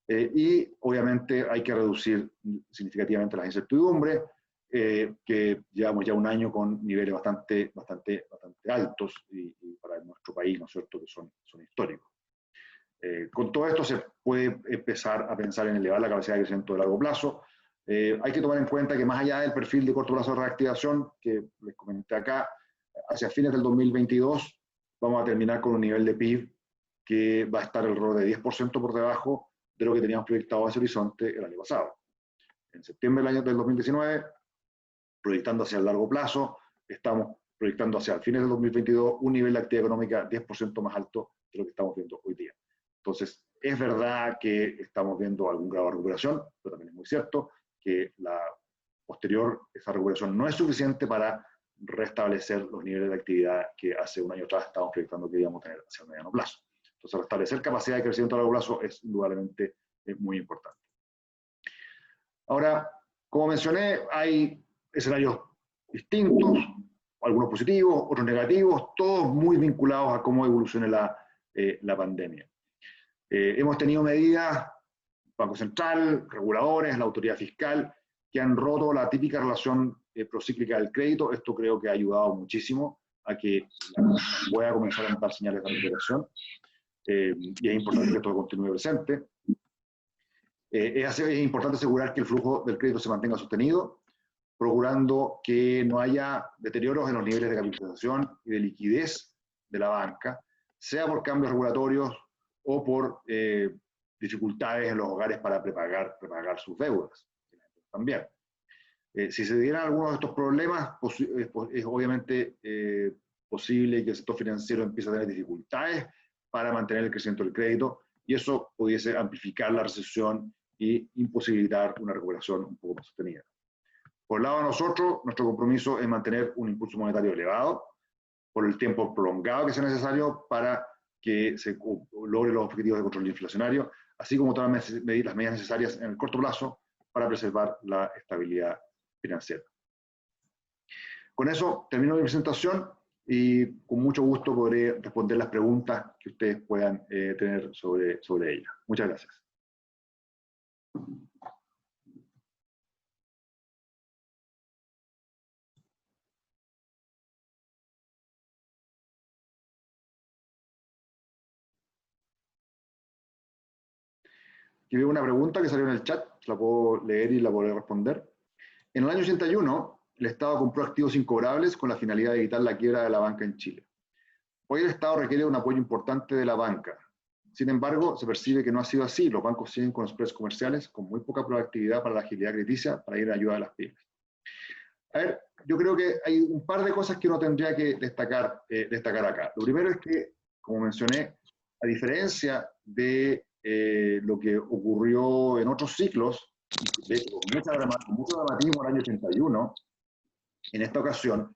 Speaker 2: Y obviamente hay que reducir significativamente las incertidumbres, que llevamos ya un año con niveles bastante altos y para nuestro país, ¿no es cierto?, que son históricos. Con todo esto se puede empezar a pensar en elevar la capacidad de crecimiento de largo plazo. Hay que tomar en cuenta que más allá del perfil de corto plazo de reactivación, que les comenté acá, hacia fines del 2022 vamos a terminar con un nivel de PIB que va a estar alrededor de 10% por debajo de lo que teníamos proyectado hacia Horizonte el año pasado. En septiembre del año del 2019, proyectando hacia el largo plazo, estamos proyectando hacia fines del 2022 un nivel de actividad económica 10% más alto de lo que estamos viendo hoy día. Entonces, es verdad que estamos viendo algún grado de recuperación, pero también es muy cierto que esa recuperación no es suficiente para restablecer los niveles de actividad que hace un año atrás estábamos proyectando que íbamos a tener hacia el mediano plazo. Entonces, restablecer capacidad de crecimiento a largo plazo es indudablemente muy importante. Ahora, como mencioné, hay escenarios distintos, algunos positivos, otros negativos, todos muy vinculados a cómo evolucione la pandemia. Hemos tenido medidas, Banco Central, reguladores, la autoridad fiscal, que han roto la típica relación procíclica del crédito. Esto creo que ha ayudado muchísimo a que pueda comenzar a notar señales de recuperación. Y es importante que esto continúe presente. Es importante asegurar que el flujo del crédito se mantenga sostenido, procurando que no haya deterioros en los niveles de capitalización y de liquidez de la banca, sea por cambios regulatorios o por dificultades en los hogares para prepagar sus deudas. También. Si se dieran algunos de estos problemas, es obviamente posible que el sector financiero empiece a tener dificultades para mantener el crecimiento del crédito, y eso pudiese amplificar la recesión y imposibilitar una recuperación un poco más sostenida. Por el lado de nosotros, nuestro compromiso es mantener un impulso monetario elevado por el tiempo prolongado que sea necesario para que se logren los objetivos de control inflacionario, así como todas las medidas necesarias en el corto plazo para preservar la estabilidad financiera. Con eso termino mi presentación y con mucho gusto podré responder las preguntas que ustedes puedan tener sobre ella. Muchas gracias. Aquí veo una pregunta que salió en el chat, la puedo leer y la podré responder. En el año 81, el Estado compró activos incobrables con la finalidad de evitar la quiebra de la banca en Chile. Hoy el Estado requiere un apoyo importante de la banca. Sin embargo, se percibe que no ha sido así. Los bancos siguen con los precios comerciales con muy poca proactividad para la agilidad crediticia para ir en ayuda a las pymes. A ver, yo creo que hay un par de cosas que uno tendría que destacar acá. Lo primero es que, como mencioné, a diferencia de lo que ocurrió en otros ciclos, con mucho dramatismo en el año 81, en esta ocasión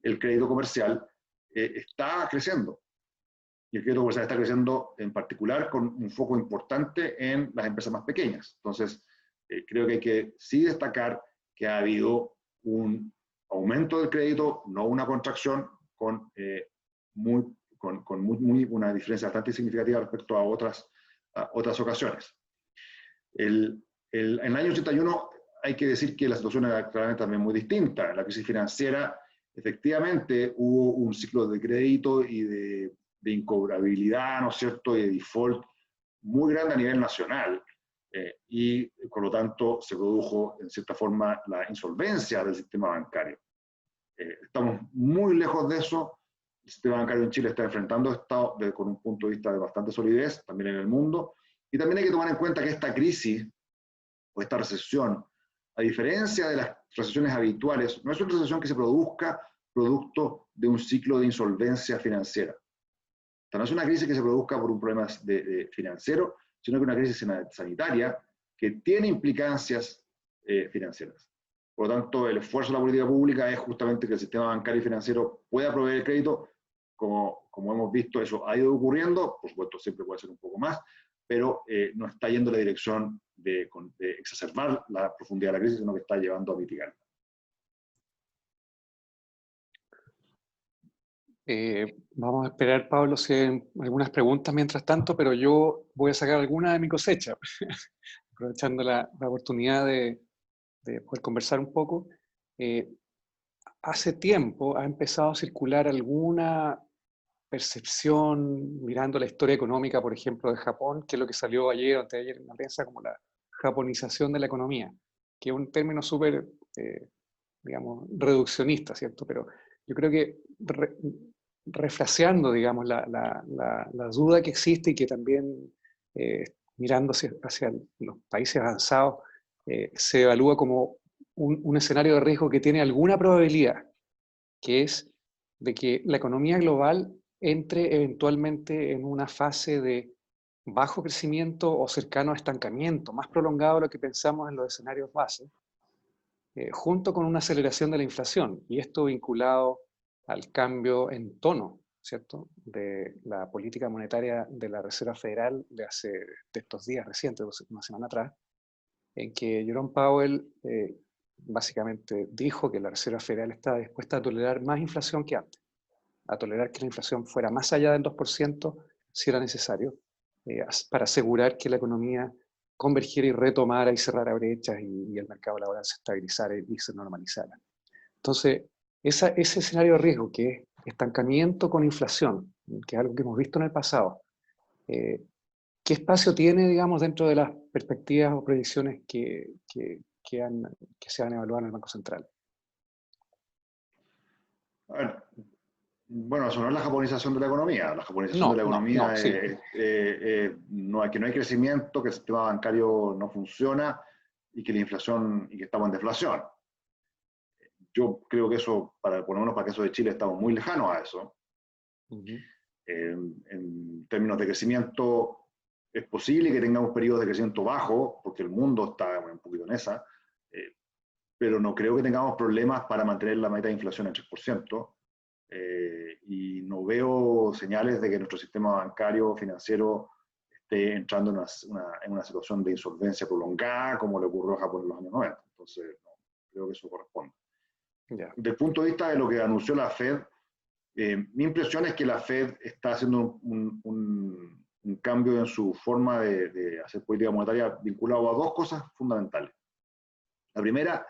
Speaker 2: el crédito comercial está creciendo. Y el crédito comercial está creciendo en particular con un foco importante en las empresas más pequeñas. Entonces, creo que hay que sí destacar que ha habido un aumento del crédito, no una contracción, con una diferencia bastante significativa respecto a otras ocasiones. En el año 81 hay que decir que la situación era claramente también muy distinta. En la crisis financiera, efectivamente, hubo un ciclo de crédito y de incobrabilidad, ¿no es cierto?, y de default muy grande a nivel nacional. Y, por lo tanto, se produjo, en cierta forma, la insolvencia del sistema bancario. Estamos muy lejos de eso. El sistema bancario en Chile está enfrentando esto con un punto de vista de bastante solidez, también en el mundo. Y también hay que tomar en cuenta que esta crisis, o esta recesión, a diferencia de las recesiones habituales, no es una recesión que se produzca producto de un ciclo de insolvencia financiera. O sea, no es una crisis que se produzca por un problema financiero, sino que una crisis sanitaria que tiene implicancias financieras. Por lo tanto, el esfuerzo de la política pública es justamente que el sistema bancario y financiero pueda proveer el crédito. Como hemos visto, eso ha ido ocurriendo, por supuesto siempre puede ser un poco más, pero no está yendo en la dirección de exacerbar la profundidad de la crisis, sino que está llevando a mitigarla.
Speaker 1: Vamos a esperar, Pablo, si hay algunas preguntas mientras tanto, pero yo voy a sacar alguna de mi cosecha, aprovechando la oportunidad de poder conversar un poco. Hace tiempo ha empezado a circular alguna percepción, mirando la historia económica, por ejemplo, de Japón, que es lo que salió ayer o anteayer en la prensa, como la japonización de la economía, que es un término súper, digamos, reduccionista, ¿cierto? Pero yo creo que refraseando, digamos, la duda que existe y que también, mirando hacia los países avanzados, se evalúa como un escenario de riesgo que tiene alguna probabilidad, que es de que la economía global entre eventualmente en una fase de bajo crecimiento o cercano a estancamiento, más prolongado de lo que pensamos en los escenarios base, junto con una aceleración de la inflación, y esto vinculado al cambio en tono ¿cierto?, de la política monetaria de la Reserva Federal de estos días recientes, una semana atrás, en que Jerome Powell básicamente dijo que la Reserva Federal estaba dispuesta a tolerar más inflación que antes, a tolerar que la inflación fuera más allá del 2% si era necesario, para asegurar que la economía convergiera y retomara y cerrara brechas y el mercado laboral se estabilizara y se normalizara. Entonces, ese escenario de riesgo, que es estancamiento con inflación, que es algo que hemos visto en el pasado, ¿qué espacio tiene, digamos, dentro de las perspectivas o proyecciones que se han evaluado en el Banco Central?
Speaker 2: A ver, bueno, eso no es la japonización de la economía. La japonización de la
Speaker 1: No, no, no,
Speaker 2: economía
Speaker 1: sí.
Speaker 2: es que no hay crecimiento, que el sistema bancario no funciona y que la inflación, y que estamos en deflación. Yo creo que eso, por lo menos para el caso de Chile, estamos muy lejanos a eso. En términos de crecimiento, es posible que tengamos periodos de crecimiento bajo, porque el mundo está un poquito en esa, pero no creo que tengamos problemas para mantener la meta de inflación en 3%. Y no veo señales de que nuestro sistema bancario financiero esté entrando en una situación de insolvencia prolongada, como le ocurrió a Japón en los años 90. Entonces, no creo que eso corresponde.
Speaker 1: Yeah.
Speaker 2: Desde el punto de vista de lo que anunció la Fed, mi impresión es que la Fed está haciendo un cambio en su forma de hacer política monetaria vinculado a dos cosas fundamentales. La primera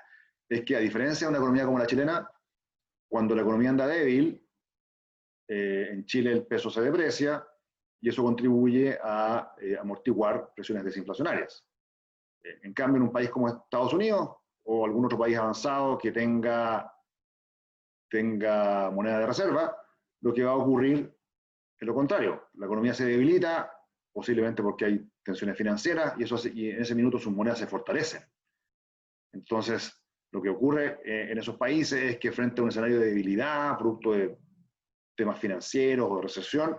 Speaker 2: es que, a diferencia de una economía como la chilena, cuando la economía anda débil, en Chile el peso se deprecia y eso contribuye a amortiguar presiones desinflacionarias. En cambio, en un país como Estados Unidos o algún otro país avanzado que tenga moneda de reserva, lo que va a ocurrir es lo contrario. La economía se debilita, posiblemente porque hay tensiones financieras, y en ese minuto sus monedas se fortalecen. Entonces, lo que ocurre en esos países es que, frente a un escenario de debilidad, producto de temas financieros o de recesión,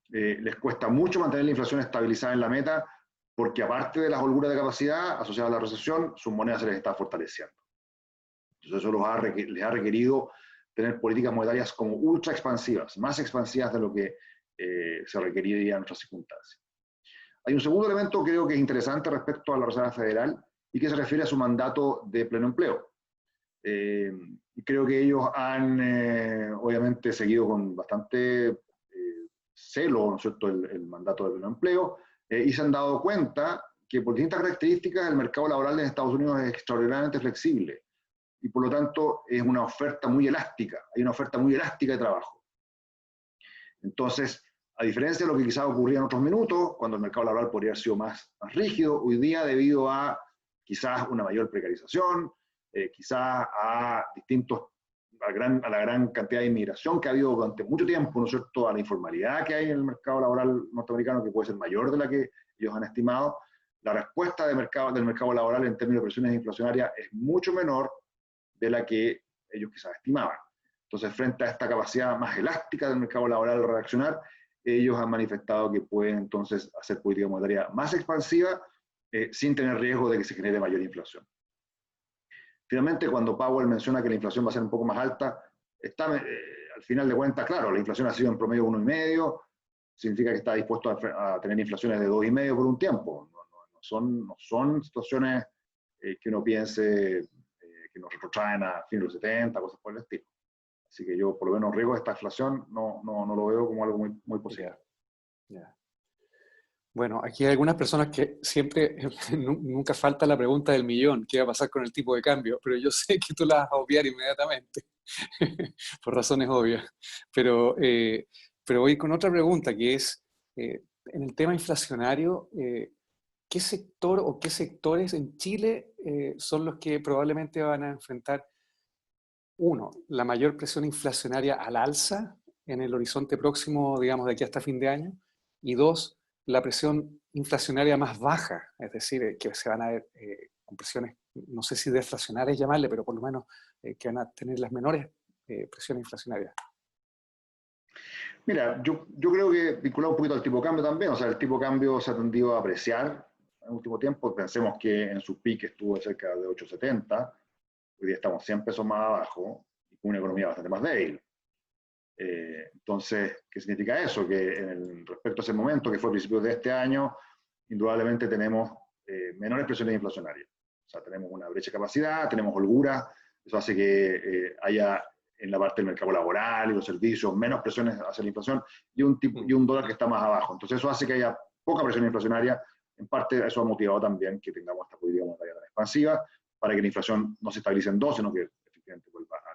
Speaker 2: les cuesta mucho mantener la inflación estabilizada en la meta, porque, aparte de las holguras de capacidad asociadas a la recesión, sus monedas se les está fortaleciendo. Entonces, eso les ha requerido tener políticas monetarias como ultra expansivas, más expansivas de lo que se requeriría en nuestras circunstancias. Hay un segundo elemento que creo que es interesante respecto a la Reserva Federal y que se refiere a su mandato de pleno empleo. Creo que ellos han, obviamente, seguido con bastante celo, ¿no es cierto?, el mandato de pleno empleo, y se han dado cuenta que, por distintas características, el mercado laboral en Estados Unidos es extraordinariamente flexible y, por lo tanto, es una oferta muy elástica. Hay una oferta muy elástica de trabajo. Entonces, a diferencia de lo que quizás ocurría en otros minutos, cuando el mercado laboral podría haber sido más rígido, hoy día, debido a quizás una mayor precarización, quizás a la gran cantidad de inmigración que ha habido durante mucho tiempo, ¿no es cierto?, a la informalidad que hay en el mercado laboral norteamericano, que puede ser mayor de la que ellos han estimado, la respuesta del mercado laboral en términos de presiones inflacionarias es mucho menor de la que ellos quizás estimaban. Entonces, frente a esta capacidad más elástica del mercado laboral de reaccionar, ellos han manifestado que pueden entonces hacer política monetaria más expansiva sin tener riesgo de que se genere mayor inflación. Finalmente, cuando Powell menciona que la inflación va a ser un poco más alta, al final de cuentas, claro, la inflación ha sido en promedio 1,5%, significa que está dispuesto a tener inflaciones de 2,5% por un tiempo. No son situaciones que uno piense que nos retrotraen a fines de los 70, cosas por el estilo. Así que yo, por lo menos, riesgo de esta inflación no lo veo como algo muy positivo.
Speaker 1: Yeah. Bueno, aquí hay algunas personas que siempre, nunca falta la pregunta del millón: ¿qué va a pasar con el tipo de cambio? Pero yo sé que tú la vas a obviar inmediatamente, por razones obvias. Pero voy con otra pregunta, que es, en el tema inflacionario, ¿qué sector o qué sectores en Chile son los que probablemente van a enfrentar, uno, la mayor presión inflacionaria al alza en el horizonte próximo, digamos, de aquí hasta fin de año? Y dos, la presión inflacionaria más baja, es decir, que se van a ver con presiones, no sé si deflacionarias llamarle, pero por lo menos que van a tener las menores presiones inflacionarias.
Speaker 2: Mira, yo creo que, vinculado un poquito al tipo de cambio también, o sea, el tipo de cambio se ha tendido a apreciar en el último tiempo. Pensemos que en su pico estuvo cerca de 8,70, hoy día estamos 100 pesos más abajo y con una economía bastante más débil. Entonces, ¿qué significa eso? Que respecto a ese momento, que fue a principios de este año, indudablemente tenemos menores presiones inflacionarias. O sea, tenemos una brecha de capacidad, tenemos holgura, eso hace que haya en la parte del mercado laboral y los servicios menos presiones hacia la inflación y un dólar que está más abajo. Entonces eso hace que haya poca presión inflacionaria. En parte eso ha motivado también que tengamos esta política monetaria tan expansiva para que la inflación no se estabilice en 2, sino que efectivamente vuelva a 3%.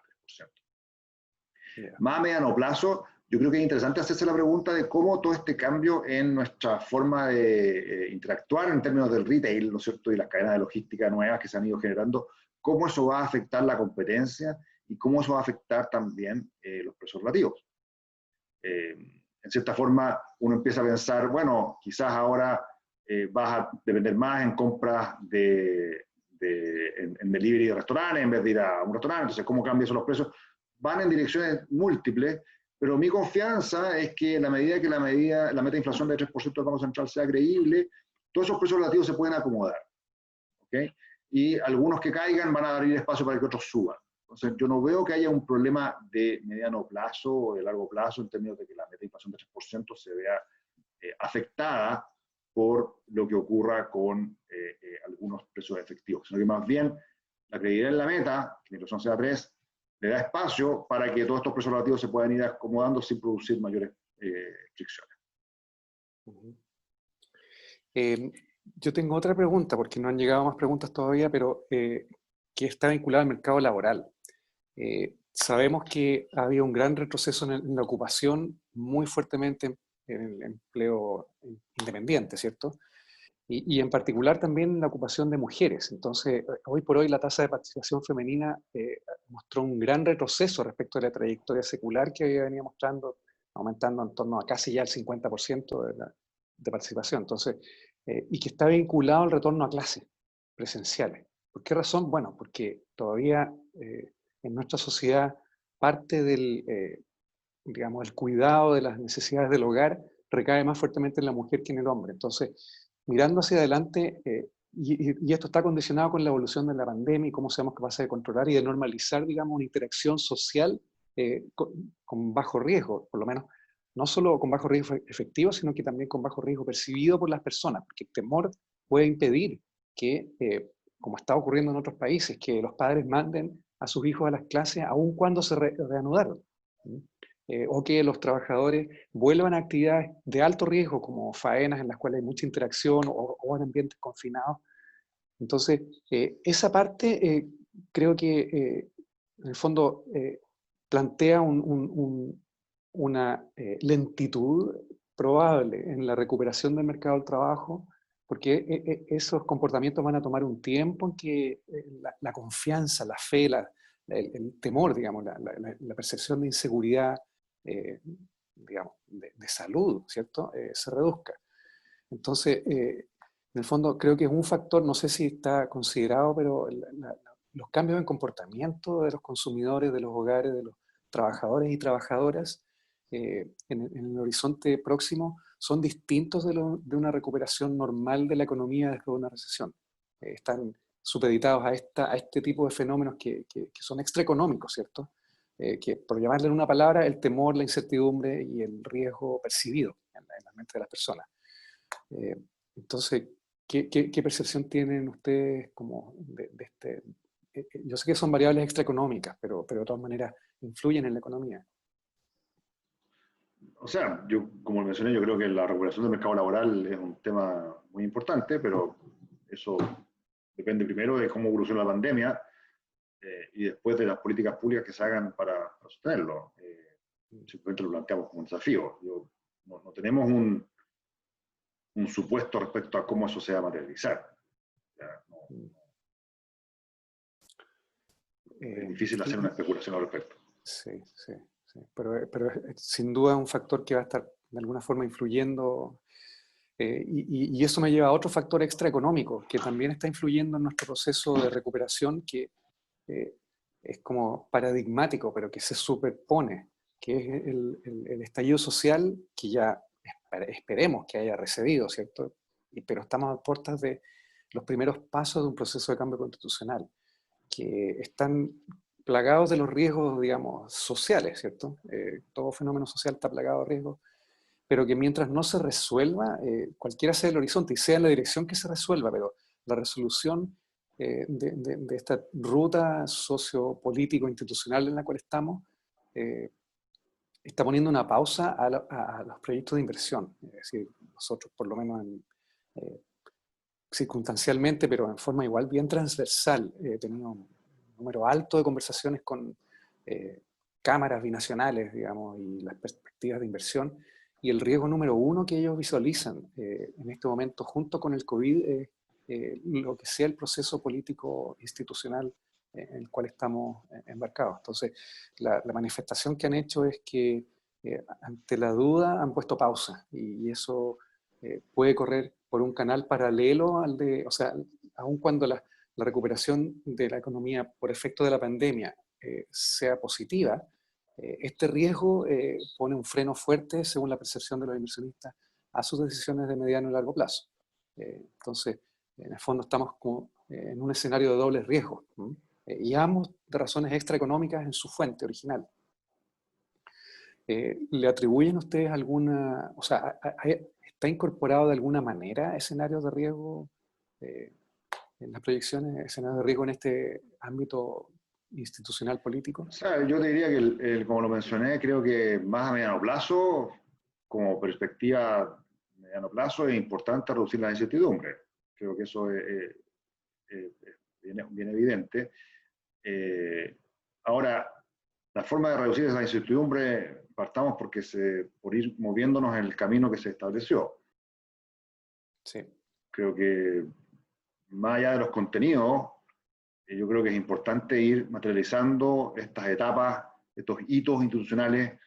Speaker 2: Yeah. Más a mediano plazo, yo creo que es interesante hacerse la pregunta de cómo todo este cambio en nuestra forma de interactuar en términos del retail, ¿no es cierto?, y las cadenas de logística nuevas que se han ido generando, cómo eso va a afectar la competencia y cómo eso va a afectar también los precios relativos. En cierta forma, uno empieza a pensar, bueno, quizás ahora vas a depender más en compras en delivery de restaurantes en vez de ir a un restaurante, entonces cómo cambian esos los precios. Van en direcciones múltiples, pero mi confianza es que a la medida que la meta de inflación de 3% del Banco Central sea creíble, todos esos precios relativos se pueden acomodar. ¿Okay? Y algunos que caigan van a abrir espacio para que otros suban. Entonces, yo no veo que haya un problema de mediano plazo o de largo plazo en términos de que la meta de inflación de 3% se vea afectada por lo que ocurra con algunos precios efectivos, sino que más bien la credibilidad en la meta, que la inflación sea 3, le da espacio para que todos estos precios relativos se puedan ir acomodando sin producir mayores fricciones.
Speaker 1: Yo tengo otra pregunta, porque no han llegado más preguntas todavía, pero que está vinculada al mercado laboral. Sabemos que ha habido un gran retroceso en la ocupación, muy fuertemente en el empleo independiente, ¿cierto? Y en particular también la ocupación de mujeres. Entonces, hoy por hoy la tasa de participación femenina mostró un gran retroceso respecto a la trayectoria secular que venía mostrando, aumentando en torno a casi ya el 50% de participación. Entonces, y que está vinculado al retorno a clases presenciales. ¿Por qué razón? Bueno, porque todavía en nuestra sociedad parte del, digamos, el cuidado de las necesidades del hogar recae más fuertemente en la mujer que en el hombre. Entonces, mirando hacia adelante, y esto está condicionado con la evolución de la pandemia y cómo seamos capaces de controlar y de normalizar, digamos, una interacción social con bajo riesgo, por lo menos, no solo con bajo riesgo efectivo, sino que también con bajo riesgo percibido por las personas, porque el temor puede impedir que, como está ocurriendo en otros países, que los padres manden a sus hijos a las clases aun cuando se reanudaron. O que los trabajadores vuelvan a actividades de alto riesgo, como faenas en las cuales hay mucha interacción o en ambientes confinados. Entonces, esa parte creo que en el fondo plantea una lentitud probable en la recuperación del mercado del trabajo, porque esos comportamientos van a tomar un tiempo en que la confianza, la fe, el temor, digamos, la percepción de inseguridad, digamos, de salud, ¿cierto? Se reduzca. Entonces, en el fondo, creo que es un factor, no sé si está considerado, pero los cambios en comportamiento de los consumidores, de los hogares, de los trabajadores y trabajadoras en el horizonte próximo son distintos de una recuperación normal de la economía después de una recesión. Están supeditados a este tipo de fenómenos que son extraeconómicos, ¿cierto? Que por llamarle en una palabra, el temor, la incertidumbre y el riesgo percibido en la mente de las personas. Entonces, ¿qué percepción tienen ustedes como de este? Yo sé que son variables extraeconómicas, pero de todas maneras influyen en la economía.
Speaker 2: O sea, yo, como mencioné, yo creo que la regulación del mercado laboral es un tema muy importante, pero eso depende primero de cómo evoluciona la pandemia y después de las políticas públicas que se hagan para sostenerlo. Simplemente lo planteamos como un desafío. No tenemos un supuesto respecto a cómo eso se va a materializar. Es difícil hacer una especulación al respecto.
Speaker 1: Sí, sí, sí. Pero sin duda es un factor que va a estar de alguna forma influyendo. Y eso me lleva a otro factor extraeconómico que también está influyendo en nuestro proceso de recuperación, que es como paradigmático, pero que se superpone, que es el estallido social, que ya esperemos que haya recedido, ¿cierto? Pero estamos a puertas de los primeros pasos de un proceso de cambio constitucional, que están plagados de los riesgos, digamos, sociales, ¿cierto? Todo fenómeno social está plagado de riesgos, pero que mientras no se resuelva, cualquiera sea el horizonte y sea en la dirección que se resuelva, pero la resolución de esta ruta sociopolítico-institucional en la cual estamos, está poniendo una pausa a los proyectos de inversión. Es decir, nosotros por lo menos circunstancialmente, pero en forma igual bien transversal, tenemos un número alto de conversaciones con cámaras binacionales, digamos, y las perspectivas de inversión. Y el riesgo número uno que ellos visualizan en este momento, junto con el COVID, es lo que sea el proceso político institucional en el cual estamos embarcados. Entonces, la manifestación que han hecho es que ante la duda han puesto pausa, y eso puede correr por un canal paralelo al de, o sea, aun cuando la recuperación de la economía por efecto de la pandemia sea positiva, este riesgo pone un freno fuerte, según la percepción de los inversionistas, a sus decisiones de mediano y largo plazo. Entonces, en el fondo estamos como, en un escenario de doble riesgo, y ambos de razones extraeconómicas en su fuente original. ¿Le atribuyen ustedes alguna, o sea, está incorporado de alguna manera escenarios de riesgo en las proyecciones, escenarios de riesgo en este ámbito institucional político?
Speaker 2: O sea, yo te diría que, como lo mencioné, creo que más a mediano plazo, como perspectiva mediano plazo, es importante reducir la incertidumbre. Creo que eso es bien evidente. Ahora, la forma de reducir esa incertidumbre, partamos por ir moviéndonos en el camino que se estableció.
Speaker 1: Sí.
Speaker 2: Creo que más allá de los contenidos, yo creo que es importante ir materializando estas etapas, estos hitos institucionales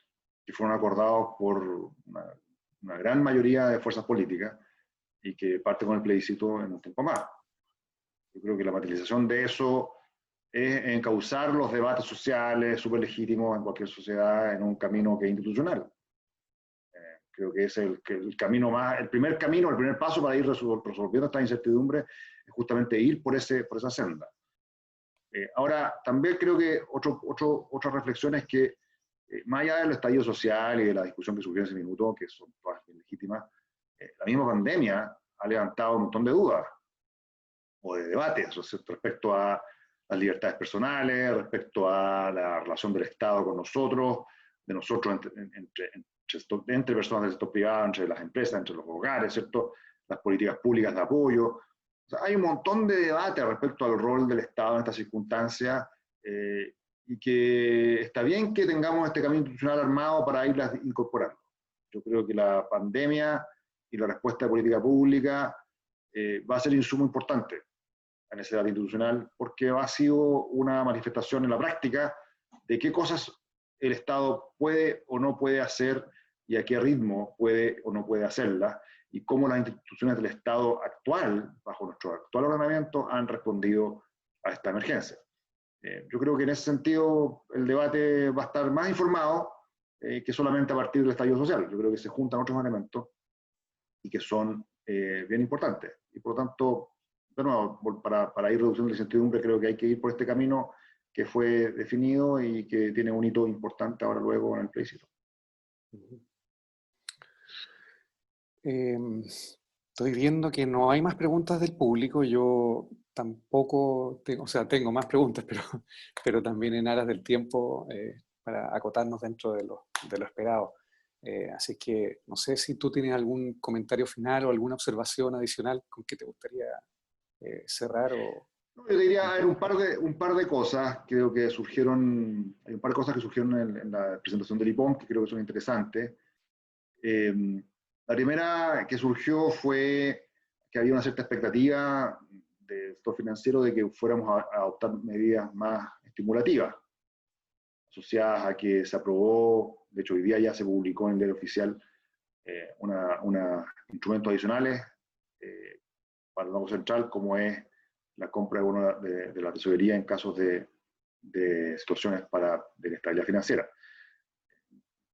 Speaker 2: que fueron acordados por una gran mayoría de fuerzas políticas y que parte con el plebiscito en un tiempo más. Yo creo que la materialización de eso es encauzar los debates sociales súper legítimos en cualquier sociedad en un camino que es institucional. Creo que es el camino más, el primer paso para ir resolviendo esta incertidumbre es justamente ir por esa senda. Ahora, también creo que otra reflexión es que, más allá del estallido social y de la discusión que surgió en ese minuto, que son todas bien legítimas, la misma pandemia ha levantado un montón de dudas o de debates respecto a las libertades personales, respecto a la relación del Estado con nosotros, de nosotros entre personas del sector privado, entre las empresas, entre los hogares, ¿cierto? Las políticas públicas de apoyo. O sea, hay un montón de debate respecto al rol del Estado en estas circunstancias, y que está bien que tengamos este camino institucional armado para irlas incorporando. Yo creo que la pandemia y la respuesta de política pública va a ser insumo importante en ese debate institucional, porque ha sido una manifestación en la práctica de qué cosas el Estado puede o no puede hacer y a qué ritmo puede o no puede hacerlas, y cómo las instituciones del Estado actual, bajo nuestro actual ordenamiento, han respondido a esta emergencia. Yo creo que en ese sentido el debate va a estar más informado que solamente a partir del estallido social. Yo creo que se juntan otros elementos y que son bien importantes. Y por lo tanto, de nuevo, para ir reduciendo la incertidumbre, creo que hay que ir por este camino que fue definido y que tiene un hito importante ahora luego en el plebiscito.
Speaker 1: Estoy viendo que no hay más preguntas del público. Yo tampoco tengo, o sea, tengo más preguntas, pero también en aras del tiempo para acotarnos dentro de lo esperado. Así que no sé si tú tienes algún comentario final o alguna observación adicional con que te gustaría cerrar.
Speaker 2: No, yo diría, hay un par de cosas, creo que surgieron, hay un par de cosas que surgieron en la presentación del IPOM que creo que son interesantes. La primera que surgió fue que había una cierta expectativa del sector financiero de que fuéramos a adoptar medidas más estimulativas, asociadas a que se aprobó, de hecho hoy día ya se publicó en el diario oficial, unos instrumentos adicionales para el Banco Central, como es la compra de bonos de la tesorería en casos de situaciones de inestabilidad financiera.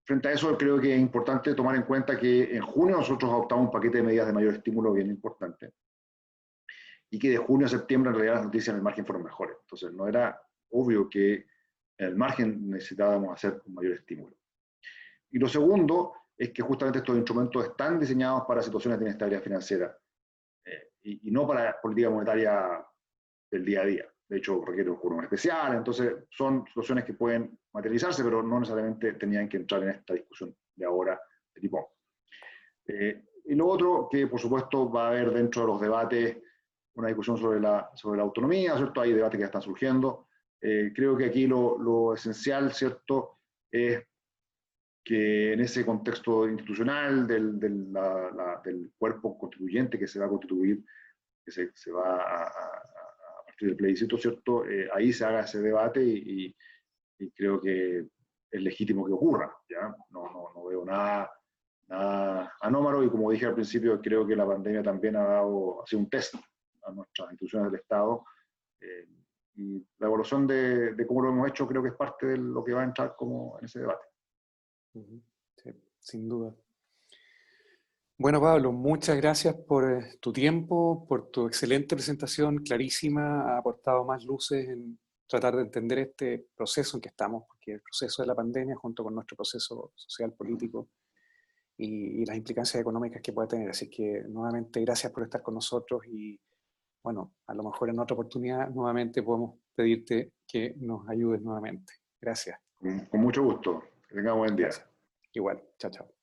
Speaker 2: Frente a eso, creo que es importante tomar en cuenta que en junio nosotros adoptamos un paquete de medidas de mayor estímulo bien importante, y que de junio a septiembre en realidad las noticias en el margen fueron mejores. Entonces no era obvio que en el margen necesitábamos hacer un mayor estímulo. Y lo segundo es que justamente estos instrumentos están diseñados para situaciones de inestabilidad financiera y no para política monetaria del día a día. De hecho, requiere un quórum especial, entonces son situaciones que pueden materializarse, pero no necesariamente tenían que entrar en esta discusión de ahora de tipo. Y lo otro, que por supuesto va a haber dentro de los debates una discusión sobre la autonomía, ¿cierto? Hay debates que ya están surgiendo. Creo que aquí lo esencial, ¿cierto?, es que en ese contexto institucional del cuerpo constituyente que se va a constituir, que se va a partir del plebiscito, ¿cierto?, ahí se haga ese debate y creo que es legítimo que ocurra, ¿ya? No veo nada anómalo, y como dije al principio, creo que la pandemia también ha sido un test a nuestras instituciones del Estado, y la evaluación de cómo lo hemos hecho creo que es parte de lo que va a entrar como en ese debate.
Speaker 1: Sí, sin duda. Bueno, Pablo, muchas gracias por tu tiempo, por tu excelente presentación, clarísima, ha aportado más luces en tratar de entender este proceso en que estamos, porque el proceso de la pandemia junto con nuestro proceso social, político y las implicancias económicas que puede tener. Así que nuevamente gracias por estar con nosotros y bueno, a lo mejor en otra oportunidad nuevamente podemos pedirte que nos ayudes nuevamente. Gracias.
Speaker 2: Con mucho gusto. Que tenga buen día.
Speaker 1: Gracias. Igual. Chao, chao.